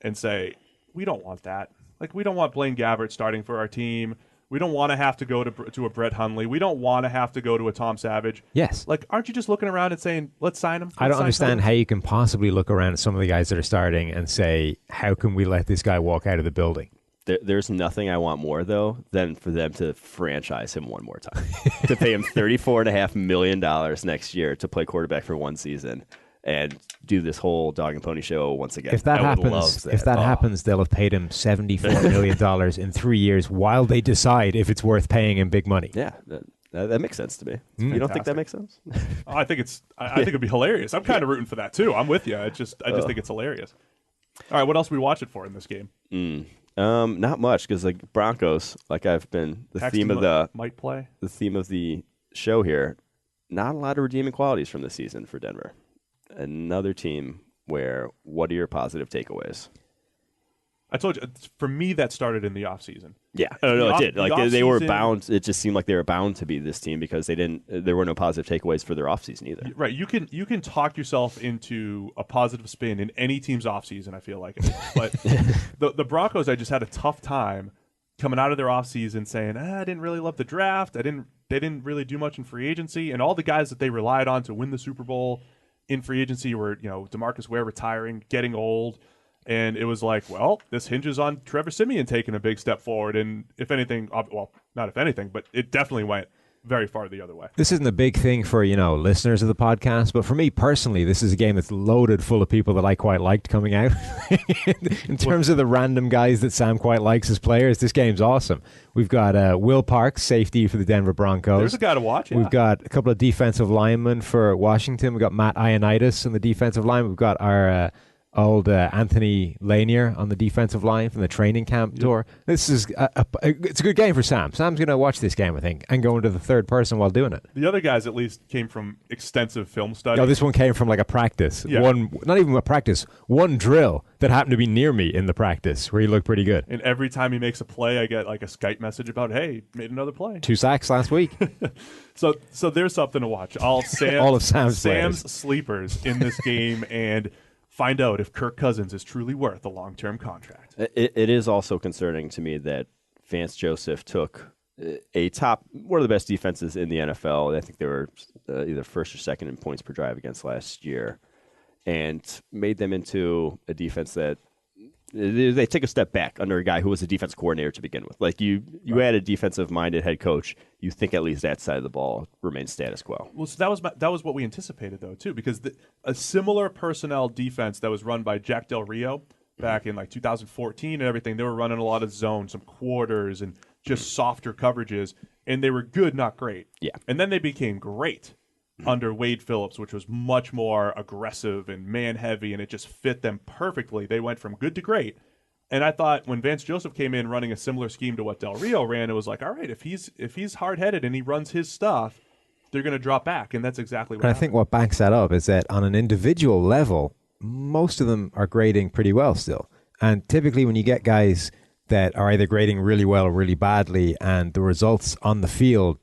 and say, we don't want that. Like, we don't want Blaine Gabbert starting for our team. We don't want to have to go to a Brett Hundley. We don't want to have to go to a Tom Savage. Yes. Like, aren't you just looking around and saying, let's sign him? I don't understand how you can possibly look around at some of the guys that are starting and say, how can we let this guy walk out of the building? There's nothing I want more, though, than for them to franchise him one more time. To pay him $34.5 million next year to play quarterback for 1 season and do this whole dog and pony show once again. If that happens, they'll have paid him $74 million in 3 years while they decide if it's worth paying him big money. Yeah, that makes sense to me. You don't think that makes sense? I think it'd be hilarious. I'm kind of rooting for that too. I'm with you. I just think it's hilarious. All right, what else we watch it for in this game? Not much, because like Broncos, like I've been the theme of the show here. Not a lot of redeeming qualities from this season for Denver. Another team where, what are your positive takeaways? I told you, for me, that started in the offseason. Yeah, it did. Like they were bound. It just seemed like they were bound to be this team because there were no positive takeaways for their offseason either. Right. You can talk yourself into a positive spin in any team's offseason, I feel like. But the Broncos, I just had a tough time coming out of their offseason saying, I didn't really love the draft. They didn't really do much in free agency, and all the guys that they relied on to win the Super Bowl in free agency were, DeMarcus Ware retiring, getting old. And it was like, well, this hinges on Trevor Siemian taking a big step forward. And if anything, well, not if anything, but it definitely went very far the other way. This isn't a big thing for, listeners of the podcast, but for me personally, this is a game that's loaded full of people that I quite liked coming out. In terms of the random guys that Sam quite likes as players, this game's awesome. We've got Will Parks, safety for the Denver Broncos. There's a guy to watch, yeah. We've got a couple of defensive linemen for Washington. We've got Matt Ioannidis on the defensive line. We've got our old Anthony Lanier on the defensive line from the training camp tour. This is it's a good game for Sam. Sam's going to watch this game, I think, and go into the third person while doing it. The other guys at least came from extensive film study. No, this one came from like a practice. Yeah. Not even a practice, one drill that happened to be near me in the practice where he looked pretty good. And every time he makes a play, I get like a Skype message about, hey, made another play. 2 sacks last week. So there's something to watch. All of Sam's sleepers in this game, and find out if Kirk Cousins is truly worth a long-term contract. It is also concerning to me that Vance Joseph took one of the best defenses in the NFL. I think they were either first or second in points per drive against last year, and made them into a defense that they take a step back under a guy who was a defense coordinator to begin with. Like you add a defensive-minded head coach, you think at least that side of the ball remains status quo. Well, so that was what we anticipated, though, too, because a similar personnel defense that was run by Jack Del Rio back in like 2014 and everything, they were running a lot of zone, some quarters, and just softer coverages, and they were good, not great. Yeah. And then they became great. under Wade Phillips, which was much more aggressive and man-heavy, and it just fit them perfectly. They went from good to great. And I thought when Vance Joseph came in running a similar scheme to what Del Rio ran, it was like, all right, if he's hard-headed and he runs his stuff, they're going to drop back, and that's exactly what happened. I think what backs that up is that on an individual level, most of them are grading pretty well still. And typically when you get guys that are either grading really well or really badly and the results on the field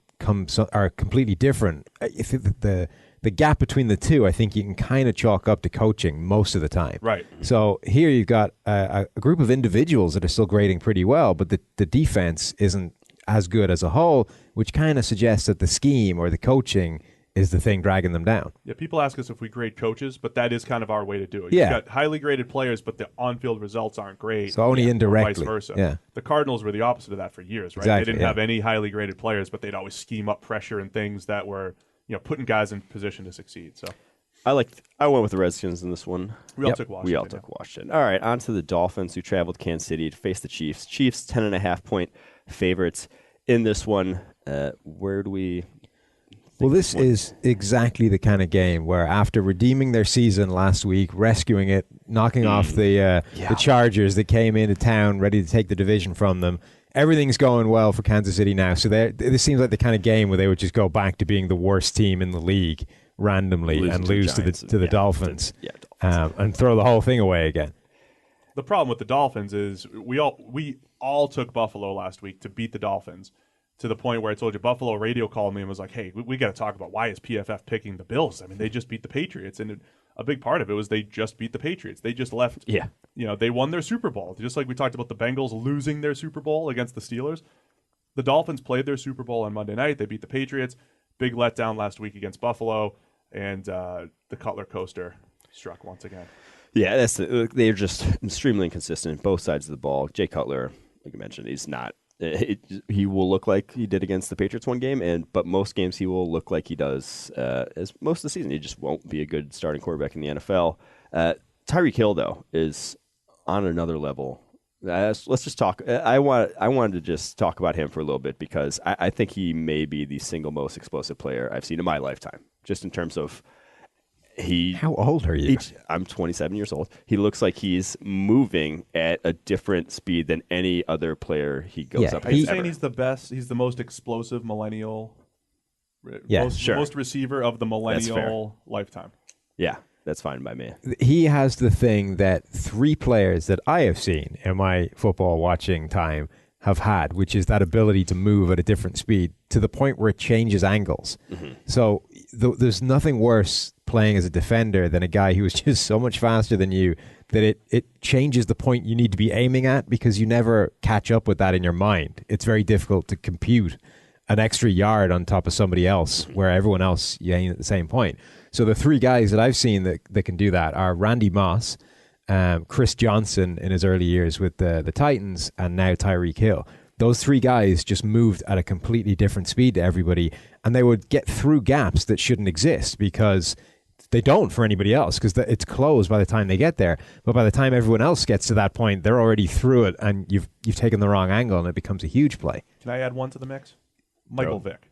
are completely different, if the gap between the two, I think you can kind of chalk up to coaching most of the time. Right. So here you've got a group of individuals that are still grading pretty well, but the defense isn't as good as a whole, which kind of suggests that the scheme or the coaching is the thing dragging them down. Yeah, people ask us if we grade coaches, but that is kind of our way to do it. Yeah. You've got highly graded players, but the on-field results aren't great. So only indirectly. Or vice versa. Yeah. The Cardinals were the opposite of that for years, right? Exactly, They didn't have any highly graded players, but they'd always scheme up pressure and things that were, putting guys in position to succeed. So I went with the Redskins in this one. we all took Washington. We all took Washington. All right, on to the Dolphins, who traveled to Kansas City to face the Chiefs. Chiefs 10.5-point favorites in this one. Where do we... Well, this is exactly the kind of game where after redeeming their season last week, rescuing it, knocking off the Chargers that came into town ready to take the division from them, everything's going well for Kansas City now. So this seems like the kind of game where they would just go back to being the worst team in the league randomly and lose to the Dolphins and throw the whole thing away again. The problem with the Dolphins is we all took Buffalo last week to beat the Dolphins, to the point where I told you Buffalo radio called me and was like, hey, we got to talk about why is PFF picking the Bills? I mean, they just beat the Patriots. And a big part of it was they just beat the Patriots. They just left. Yeah. They won their Super Bowl. Just like we talked about the Bengals losing their Super Bowl against the Steelers. The Dolphins played their Super Bowl on Monday night. They beat the Patriots. Big letdown last week against Buffalo. And the Cutler coaster struck once again. Yeah, they're just extremely inconsistent, both sides of the ball. Jay Cutler, like you mentioned, he's not. He will look like he did against the Patriots one game, but most games he will look like he does as most of the season. He just won't be a good starting quarterback in the NFL. Tyreek Hill, though, is on another level. Let's just talk. I wanted to just talk about him for a little bit because I think he may be the single most explosive player I've seen in my lifetime, just in terms of How old are you? I'm 27 years old. He looks like he's moving at a different speed than any other player he goes up Are you against. saying he's the best? He's the most explosive millennial? Yeah, most receiver of the millennial lifetime. Yeah, that's fine by me. He has the thing that 3 players that I have seen in my football watching time have had, which is that ability to move at a different speed to the point where it changes angles. Mm-hmm. So there's nothing worse playing as a defender than a guy who is just so much faster than you that it changes the point you need to be aiming at because you never catch up with that in your mind. It's very difficult to compute an extra yard on top of somebody else where everyone else you aim at the same point. So the 3 guys that I've seen that can do that are Randy Moss, Chris Johnson in his early years with the Titans, and now Tyreek Hill. Those 3 guys just moved at a completely different speed to everybody, and they would get through gaps that shouldn't exist because they don't for anybody else because it's closed by the time they get there. But by the time everyone else gets to that point, they're already through it, and you've taken the wrong angle, and it becomes a huge play. Can I add one to the mix? Michael Vick.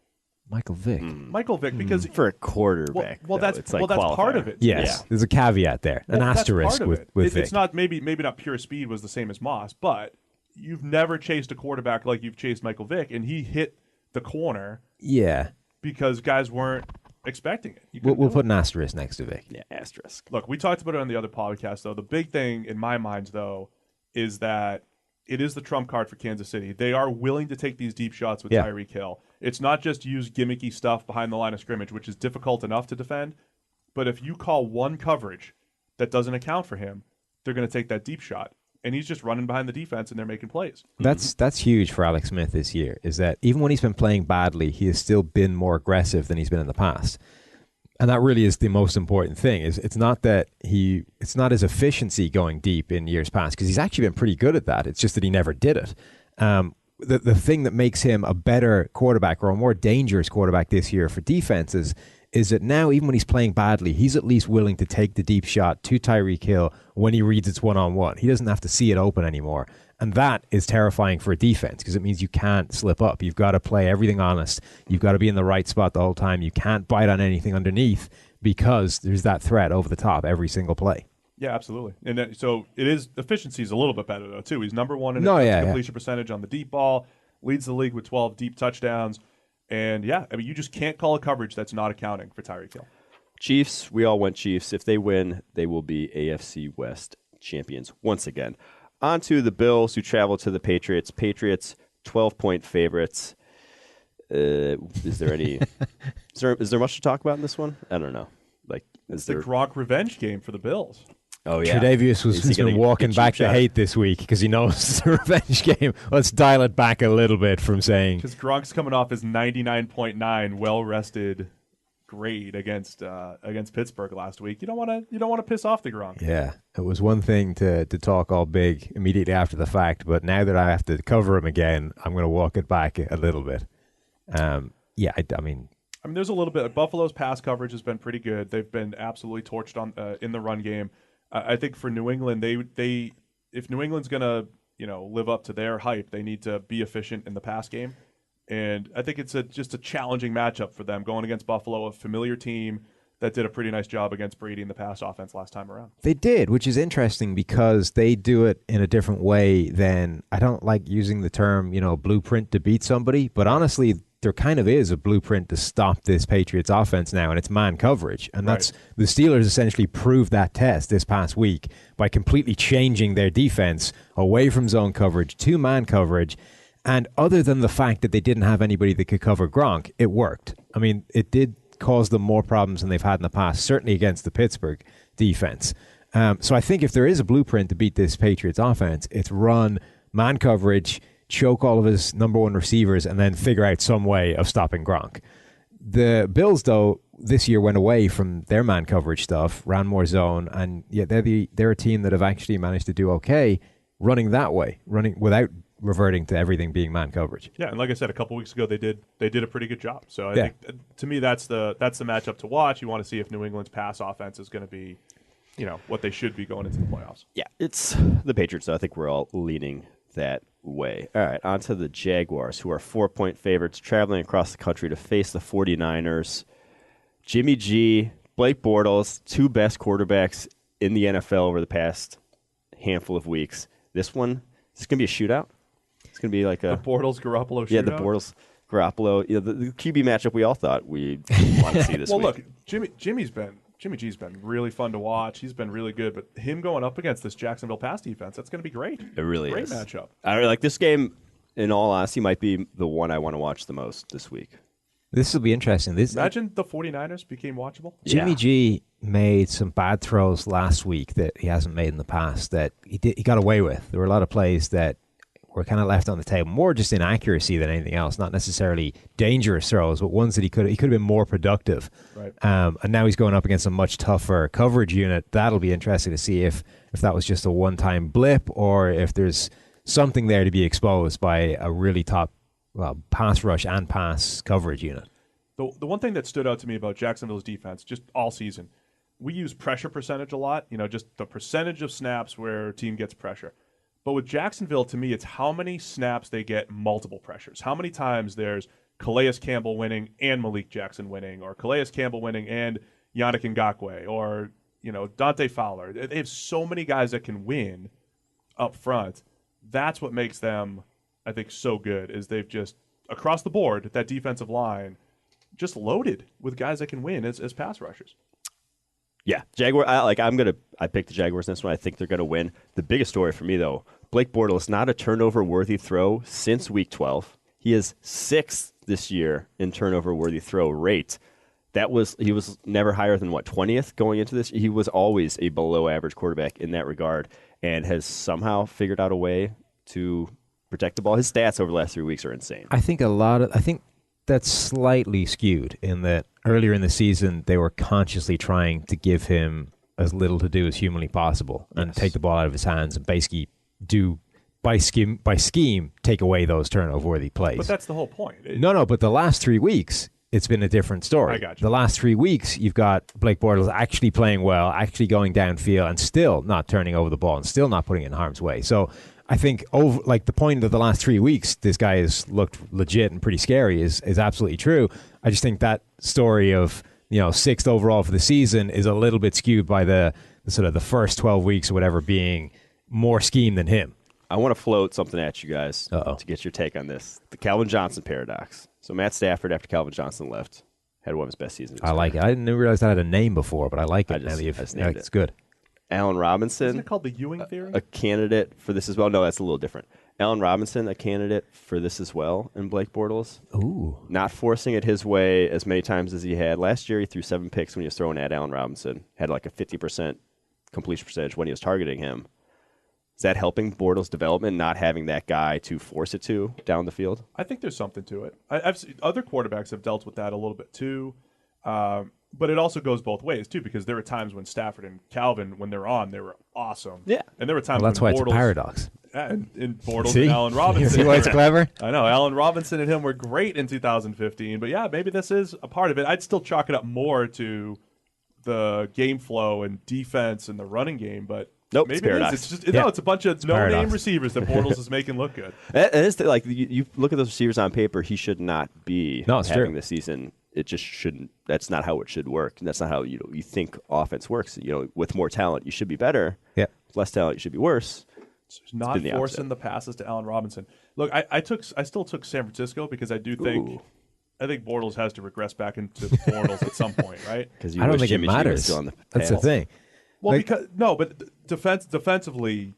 Michael Vick. Michael Vick, because For a quarterback, that's like part of it. Yes, there's a caveat there, an asterisk with Vick. It's not maybe not pure speed was the same as Moss, but you've never chased a quarterback like you've chased Michael Vick, and he hit the corner. Yeah, because guys weren't expecting it. We'll put an asterisk next to Vick. Yeah, asterisk. Look, we talked about it on the other podcast, though. The big thing in my mind, though, is that it is the trump card for Kansas City. They are willing to take these deep shots with Tyreek Hill. It's not just use gimmicky stuff behind the line of scrimmage, which is difficult enough to defend. But if you call one coverage that doesn't account for him, they're going to take that deep shot. And he's just running behind the defense, and they're making plays. That's huge for Alex Smith this year, is that even when he's been playing badly, he has still been more aggressive than he's been in the past. And that really is the most important thing. It's not his efficiency going deep in years past, because he's actually been pretty good at that. It's just that he never did it. The thing that makes him a better quarterback or a more dangerous quarterback this year for defenses is that now, even when he's playing badly, he's at least willing to take the deep shot to Tyreek Hill when he reads it's one-on-one. He doesn't have to see it open anymore. And that is terrifying for a defense because it means you can't slip up. You've got to play everything honest. You've got to be in the right spot the whole time. You can't bite on anything underneath because there's that threat over the top every single play. Yeah, absolutely. And so efficiency is a little bit better, though, too. He's number one in completion percentage on the deep ball, leads the league with 12 deep touchdowns. And, yeah, I mean, you just can't call a coverage that's not accounting for Tyreek Hill. Chiefs, we all went Chiefs. If they win, they will be AFC West champions once again. On to the Bills, who travel to the Patriots. Patriots, 12-point favorites. Is there any? is there much to talk about in this one? I don't know. It's the Gronk revenge game for the Bills. Oh yeah, Tre'Davious has been walking back to hate this week because he knows it's a revenge game. Let's dial it back a little bit from saying because Gronk's coming off his 99.9 well-rested grade against Pittsburgh last week. You don't want to piss off the Gronk. Yeah, it was one thing to talk all big immediately after the fact, but now that I have to cover him again, I'm going to walk it back a little bit. I mean, there's a little bit. Buffalo's pass coverage has been pretty good. They've been absolutely torched on in the run game. I think for New England, they if New England's going to live up to their hype, they need to be efficient in the pass game. And I think it's just a challenging matchup for them going against Buffalo, a familiar team that did a pretty nice job against Brady in the pass offense last time around. They did, which is interesting because they do it in a different way than, I don't like using the term, blueprint to beat somebody, but honestly, there kind of is a blueprint to stop this Patriots offense now, and it's man coverage. And that's the Steelers essentially proved that test this past week by completely changing their defense away from zone coverage to man coverage. And other than the fact that they didn't have anybody that could cover Gronk, it worked. I mean, it did cause them more problems than they've had in the past, certainly against the Pittsburgh defense. So I think if there is a blueprint to beat this Patriots offense, it's run, man coverage, choke all of his number one receivers, and then figure out some way of stopping Gronk. The Bills, though, this year went away from their man coverage stuff, ran more zone, and yet they're a team that have actually managed to do okay running that way, running without reverting to everything being man coverage. Yeah, and like I said, a couple weeks ago they did a pretty good job. So I think to me that's the matchup to watch. You want to see if New England's pass offense is going to be, what they should be going into the playoffs. Yeah, it's the Patriots, so I think we're all leaning that way. All right, on to the Jaguars, who are 4-point favorites, traveling across the country to face the 49ers. Jimmy G, Blake Bortles, two best quarterbacks in the NFL over the past handful of weeks. This one, is this going to be a shootout? It's going to be like the Bortles-Garoppolo shootout? Yeah, the Bortles-Garoppolo. The QB matchup we all thought we'd want to see this week. Well, look, Jimmy G's been really fun to watch. He's been really good, but him going up against this Jacksonville pass defense, that's going to be great. It really great is. Great matchup. I really like this game. In all honesty, might be the one I want to watch the most this week. This will be interesting. Imagine the 49ers became watchable. Jimmy G made some bad throws last week that he hasn't made in the past that he got away with. There were a lot of plays that were kind of left on the table, more just inaccuracy than anything else, not necessarily dangerous throws, but ones that he could have been more productive. Right. And now he's going up against a much tougher coverage unit. That'll be interesting to see if that was just a one-time blip or if there's something there to be exposed by a really top pass rush and pass coverage unit. The one thing that stood out to me about Jacksonville's defense just all season, we use pressure percentage a lot, just the percentage of snaps where a team gets pressure. But with Jacksonville, to me, it's how many snaps they get multiple pressures. How many times there's Calais Campbell winning and Malik Jackson winning, or Calais Campbell winning and Yannick Ngakoue, or Dante Fowler. They have so many guys that can win up front. That's what makes them, I think, so good, is they've just, across the board, that defensive line, just loaded with guys that can win as pass rushers. Yeah, Jaguar. I picked the Jaguars in this one. I think they're going to win. The biggest story for me, though, Blake Bortles, not a turnover-worthy throw since Week 12. He is 6th this year in turnover-worthy throw rate. He was never higher than 20th going into this. He was always a below-average quarterback in that regard, and has somehow figured out a way to protect the ball. His stats over the last 3 weeks are insane. I think that's slightly skewed in that earlier in the season they were consciously trying to give him as little to do as humanly possible and take the ball out of his hands and basically do by scheme take away those turnover-worthy plays. But that's the whole point. No, but the last 3 weeks it's been a different story. I got you. The last 3 weeks, you've got Blake Bortles actually playing well, actually going downfield, and still not turning over the ball and still not putting it in harm's way. So I think the point of the last 3 weeks, this guy has looked legit and pretty scary is absolutely true. I just think that story of 6th overall for the season is a little bit skewed by the sort of the first 12 weeks or whatever being more scheme than him. I want to float something at you guys Uh-oh. to get your take on this. The Calvin Johnson paradox. So Matt Stafford, after Calvin Johnson left, had one of his best seasons. I like it. I didn't realize that had a name before, but I like it. I just named It's it. good. Allen Robinson. Isn't it called the Ewing theory? A candidate for this as well. No, that's a little different. Allen Robinson, a candidate for this as well, and Blake Bortles. Ooh. Not forcing it his way as many times as he had. Last year, he threw 7 picks when he was throwing at Allen Robinson. Had like a 50% completion percentage when he was targeting him. Is that helping Bortles' development, not having that guy to force it to down the field? I think there's something to it. I've seen other quarterbacks have dealt with that a little bit too, but it also goes both ways too, because there were times when Stafford and Calvin, when they're on, they were awesome. Yeah, and there were times That's when why Bortles, it's a paradox. and Bortles See? and Allen Robinson. See why it's clever? I know Allen Robinson and him were great in 2015, but yeah, maybe this is a part of it. I'd still chalk it up more to the game flow and defense and the running game, but. Nope, maybe it's paradox. It's just no. It's a bunch of no-name paradox. receivers that Bortles is making look good. It is like you look at those receivers on paper. He should not be No, it's having true. this season. It just shouldn't. That's not how it should work. And that's not how you think offense works. With more talent, you should be better. Yeah. With less talent, you should be worse. Not been the forcing opposite. the passes to Allen Robinson. Look, I still took San Francisco because I do think Ooh. I think Bortles has to regress back into the Bortles at some point, right? Because I don't think it matters. That's the thing. Well, Like- because but defensively,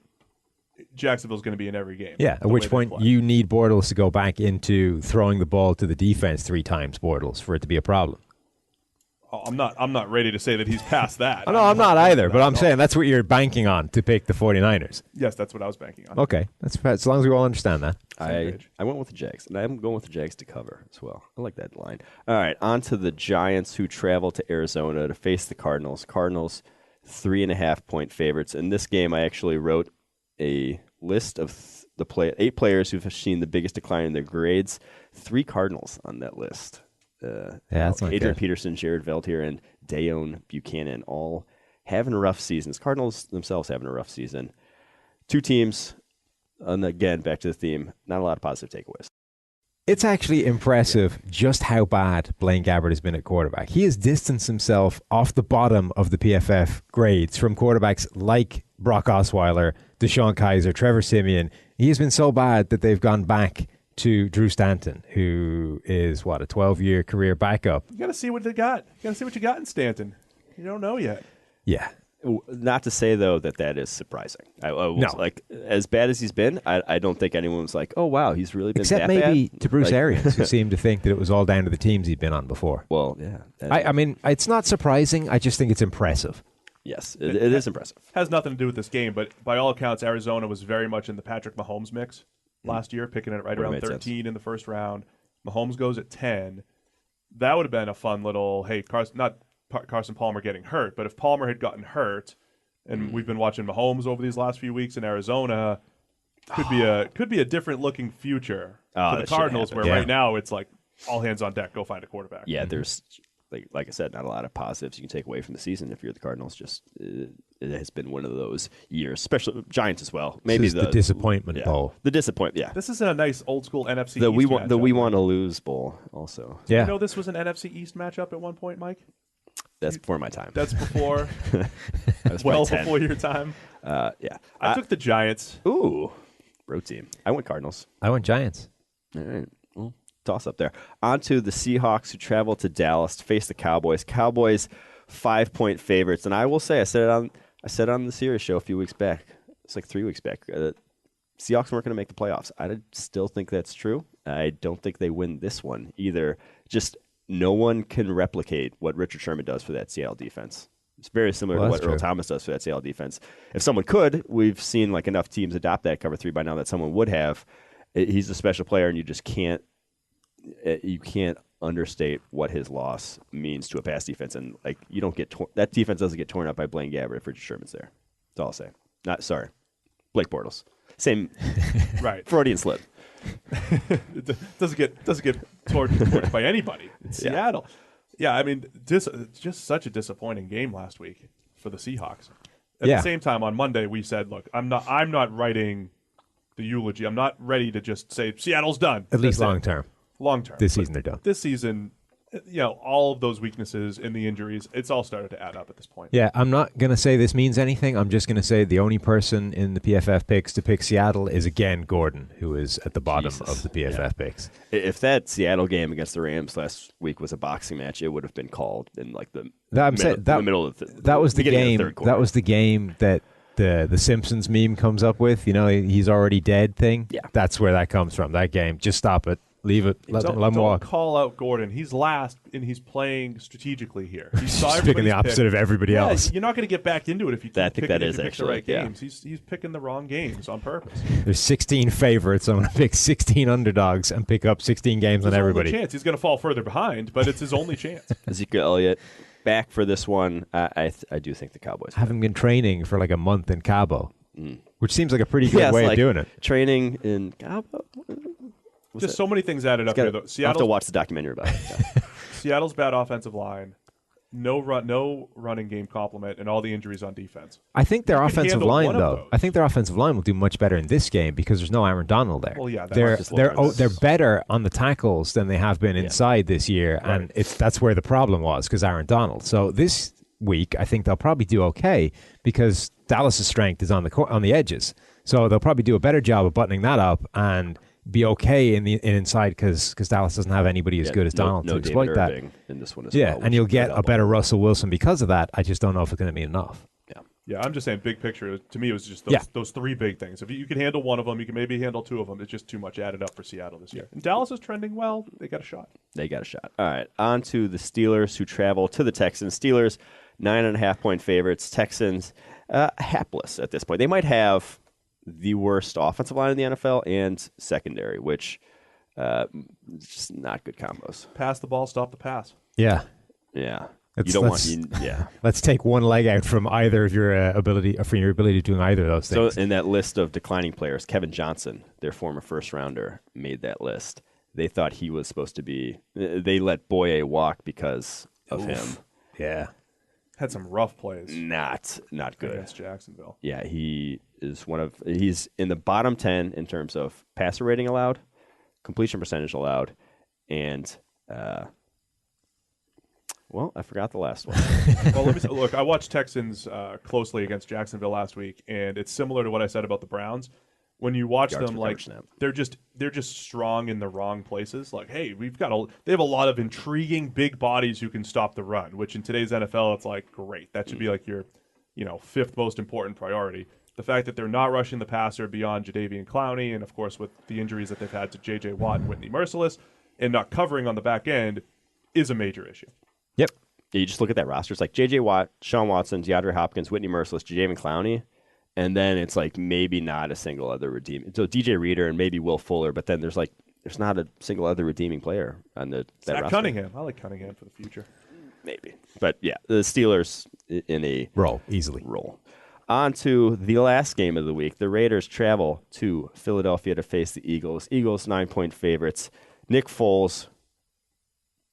Jacksonville's going to be in every game. Yeah, the at way which they point play. you need Bortles to go back into throwing the ball to the defense 3 times, Bortles, for it to be a problem. Oh, I'm not ready to say that he's past that. No, I'm not either, but I'm at all. saying that's what you're banking on to pick the 49ers. Yes, that's what I was banking on. Okay, that's as long as we all understand that. I page. went with the Jags, and I'm going with the Jags to cover as well. I like that line. All right, on to the Giants, who travel to Arizona to face the Cardinals. Cardinals 3.5-point favorites. In this game, I actually wrote a list of 8 players who've seen the biggest decline in their grades. 3 Cardinals on that list. that's not Adrian good. Peterson, Jared Veltier, and Dayon Buchanan all having rough seasons. Cardinals themselves having a rough season. 2 teams, and again, back to the theme, not a lot of positive takeaways. It's actually impressive just how bad Blaine Gabbert has been at quarterback. He has distanced himself off the bottom of the PFF grades from quarterbacks like Brock Osweiler, Deshaun Kaiser, Trevor Siemian. He has been so bad that they've gone back to Drew Stanton, who is, a 12-year career backup. You got to see what they got. You got to see what you got in Stanton. You don't know yet. Yeah. Not to say, though, that is surprising. No. Like, as bad as he's been, I don't think anyone was like, oh, wow, he's really been Except that maybe bad. to Bruce Like, Arians, who seemed to think that it was all down to the teams he'd been on before. Well, yeah. I mean, it's not surprising. I just think it's impressive. Yes, it is impressive. Has nothing to do with this game, but by all accounts, Arizona was very much in the Patrick Mahomes mix last year, picking it right Would've around made 13 in the first round. Mahomes goes at 10. That would have been a fun little, hey, Carson Palmer getting hurt, but if Palmer had gotten hurt, and we've been watching Mahomes over these last few weeks in Arizona, could be a different looking future Oh, for the that should Cardinals, happen. where Yeah. right now it's like all hands on deck, go find a quarterback. Yeah, there's, like I said, not a lot of positives you can take away from the season if you're the Cardinals. Just it has been one of those years, especially Giants as well. Maybe This is the disappointment bowl. The disappointment, yeah. This is a nice old school NFC The East we want matchup. to lose bowl also. Yeah. You know this was an NFC East matchup at one point, Mike? That's before my time. That's before, That was well probably 10. before your time. Yeah. I took the Giants. Ooh, road team. I went Cardinals. I went Giants. All right. Well, toss up there. On to the Seahawks, who travel to Dallas to face the Cowboys. Cowboys 5-point favorites, and I will say I said it on the Sirius show a few weeks back. It's like 3 weeks back. Seahawks weren't going to make the playoffs. I still think that's true. I don't think they win this one either. Just no one can replicate what Richard Sherman does for that Seattle defense. It's very similar to Well, what that's Earl true. Thomas does for that Seattle defense. If someone could, we've seen like enough teams adopt that cover 3 by now that someone would have. He's a special player, and you just can't understate what his loss means to a pass defense. And like you don't get that defense doesn't get torn up by Blaine Gabbert if Richard Sherman's there. That's all I'll say. Blake Bortles. Same Right. Freudian slip. It doesn't get torched by anybody. It's Seattle. Yeah, I mean, just such a disappointing game last week for the Seahawks. At the same time, on Monday, we said, look, I'm not writing the eulogy. I'm not ready to just say Seattle's done. At least long term. Long term. This season they're done. This season, all of those weaknesses and the injuries, it's all started to add up at this point. Yeah, I'm not going to say this means anything. I'm just going to say the only person in the PFF picks to pick Seattle is, again, Gordon, who is at the bottom of the PFF picks. If that Seattle game against the Rams last week was a boxing match, it would have been called in like the middle of the that was the beginning game. of the third quarter. That was the game that the Simpsons meme comes up with. He's already dead thing. Yeah. That's where that comes from, that game. Just stop it. Leave it. Let him walk. Don't call out Gordon. He's last, and he's playing strategically here. He's picking the opposite of everybody else. You're not going to get back into it if you I think that is pick actually the right games. He's picking the wrong games on purpose. There's 16 favorites. I'm going to pick 16 underdogs and pick up 16 games on everybody. Only chance. He's going to fall further behind, but it's his only chance. Ezekiel Elliott back for this one. I do think the Cowboys. Having been training for like a month in Cabo, which seems like a pretty good way of doing it. Training in Cabo. Just so many things added up here. Though. I'll have to watch the documentary about it. Yeah. Seattle's bad offensive line, no running game complement, and all the injuries on defense. I think their offensive line, though. those. I think their offensive line will do much better in this game because there's no Aaron Donald there. Well, yeah, they're better on the tackles than they have been inside this year, and that's where the problem was because Aaron Donald. So this week, I think they'll probably do okay because Dallas' strength is on the edges. So they'll probably do a better job of buttoning that up and be okay in inside because Dallas doesn't have anybody as good as Donald to exploit David that. Irving in this one as well, well, and you'll get a better Russell Wilson because of that. I just don't know if it's going to be enough. Yeah, I'm just saying big picture. To me, it was just those three big things. If you can handle one of them, you can maybe handle two of them. It's just too much added up for Seattle this year. And Dallas is trending well. They got a shot. All right, on to the Steelers who travel to the Texans. Steelers, 9.5-point favorites. Texans, hapless at this point. They might have the worst offensive line in the NFL and secondary, which just not good combos. Pass the ball, stop the pass. Yeah. Let's take one leg out from either of your ability doing either of those things. So in that list of declining players, Kevin Johnson, their former first rounder, made that list. They thought he was supposed to be. They let Boye walk because of him. Yeah. Had some rough plays. Not good against Jacksonville. Yeah, he's in the bottom 10 in terms of passer rating allowed, completion percentage allowed, and I forgot the last one. Well, look, I watched Texans closely against Jacksonville last week, and it's similar to what I said about the Browns. When you watch them, like they're just strong in the wrong places. Like, hey, they have a lot of intriguing big bodies who can stop the run, which in today's NFL, it's like great. That should be like your, fifth most important priority. The fact that they're not rushing the passer beyond Jadeveon Clowney, and of course with the injuries that they've had to J.J. Watt and Whitney Merciless, and not covering on the back end, is a major issue. Yep. Yeah, you just look at that roster. It's like J.J. Watt, Sean Watson, DeAndre Hopkins, Whitney Merciless, Jadeveon Clowney. And then it's like maybe not a single other redeeming. So DJ Reader and maybe Will Fuller, but then there's not a single other redeeming player on that roster. Cunningham. I like Cunningham for the future. Maybe. But yeah, the Steelers in a easily. On to the last game of the week. The Raiders travel to Philadelphia to face the Eagles. Eagles 9-point favorites. Nick Foles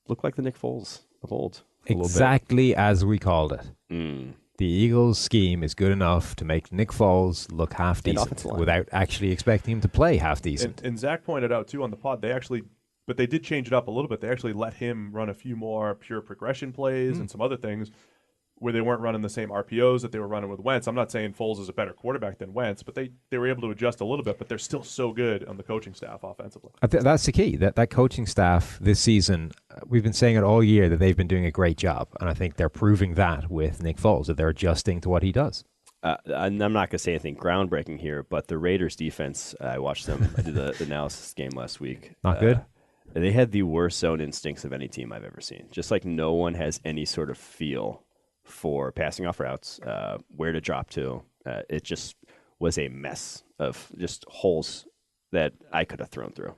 look like the Nick Foles of old. Exactly as we called it. The Eagles' scheme is good enough to make Nick Foles look half decent without actually expecting him to play half decent. And Zach pointed out, too, on the pod, but they did change it up a little bit. They actually let him run a few more pure progression plays and some other things where they weren't running the same RPOs that they were running with Wentz. I'm not saying Foles is a better quarterback than Wentz, but they were able to adjust a little bit, but they're still so good on the coaching staff offensively. That's the key. That coaching staff this season, we've been saying it all year that they've been doing a great job, and I think they're proving that with Nick Foles, that they're adjusting to what he does. I'm not going to say anything groundbreaking here, but the Raiders defense, I watched them. I did the analysis game last week. Not good? They had the worst zone instincts of any team I've ever seen. Just like no one has any sort of feel for passing off routes, where to drop to. It just was a mess of just holes that I could have thrown through.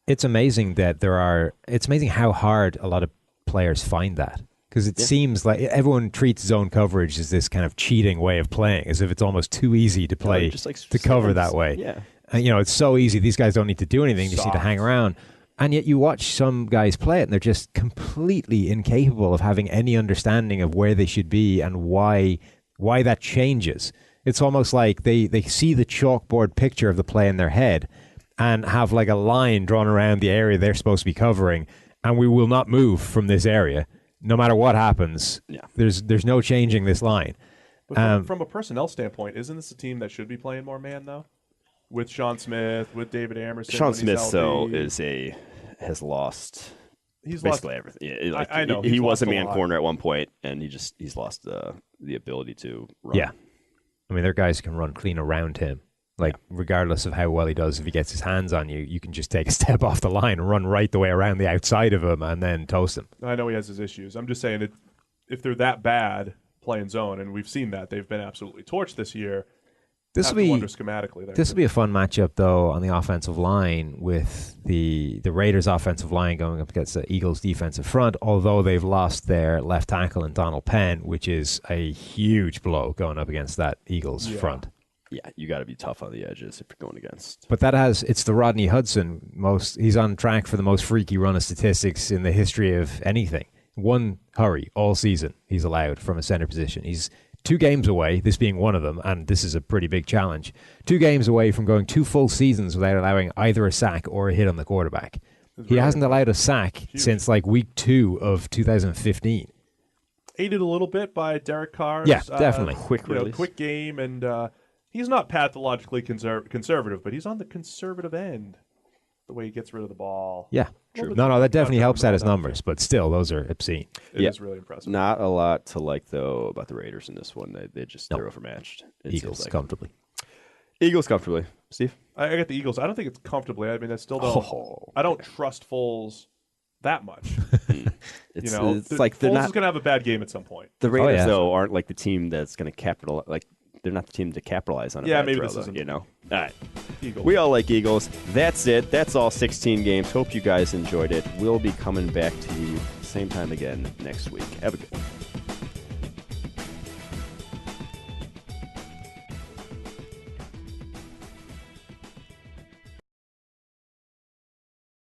It's amazing it's amazing how hard a lot of players find that. Because it seems like everyone treats zone coverage as this kind of cheating way of playing, as if it's almost too easy to play, to cover that way. Yeah. And, it's so easy. These guys don't need to do anything. They just need to hang around. And yet you watch some guys play it, and they're just completely incapable of having any understanding of where they should be and why that changes. It's almost like they see the chalkboard picture of the play in their head and have like a line drawn around the area they're supposed to be covering, and we will not move from this area no matter what happens. Yeah. There's no changing this line. But from a personnel standpoint, isn't this a team that should be playing more man, though? With Sean Smith, with David Amerson. Sean Smith, though, has lost basically everything. Yeah, I know. He was a man corner at one point, and he's lost the ability to run. Yeah. I mean, their guys can run clean around him. Regardless of how well he does, if he gets his hands on you, you can just take a step off the line and run right the way around the outside of him and then toast him. I know he has his issues. I'm just saying, if they're that bad playing zone, and we've seen that, they've been absolutely torched this year. This will be schematically. This will be a fun matchup, though, on the offensive line with the Raiders' offensive line going up against the Eagles' defensive front. Although they've lost their left tackle in Donald Penn, which is a huge blow going up against that Eagles front. Yeah, you got to be tough on the edges if you're going against. But it's the Rodney Hudson he's on track for the most freaky run of statistics in the history of anything. One hurry all season he's allowed from a center position. He's 2 games away, this being one of them, and this is a pretty big challenge. 2 games away from going 2 full seasons without allowing either a sack or a hit on the quarterback. He hasn't allowed a sack since week 2 of 2015. Aided a little bit by Derek Carr's definitely quick game, and he's not pathologically conservative, but he's on the conservative end. The way he gets rid of the ball. Yeah, true. No, that definitely helps out his numbers, but still, those are obscene. It is really impressive. Not a lot to like, though, about the Raiders in this one. They're overmatched. Eagles comfortably. Eagles comfortably. Steve? I got the Eagles. I don't think it's comfortably. I mean, I still don't. I don't trust Foles that much. It's like Foles is going to have a bad game at some point. The Raiders, though, aren't like the team that's going to capitalize. They're not the team to capitalize on. Maybe throw, this isn't. All right. Eagles. We all like Eagles. That's it. That's all 16 games. Hope you guys enjoyed it. We'll be coming back to you same time again next week. Have a good one.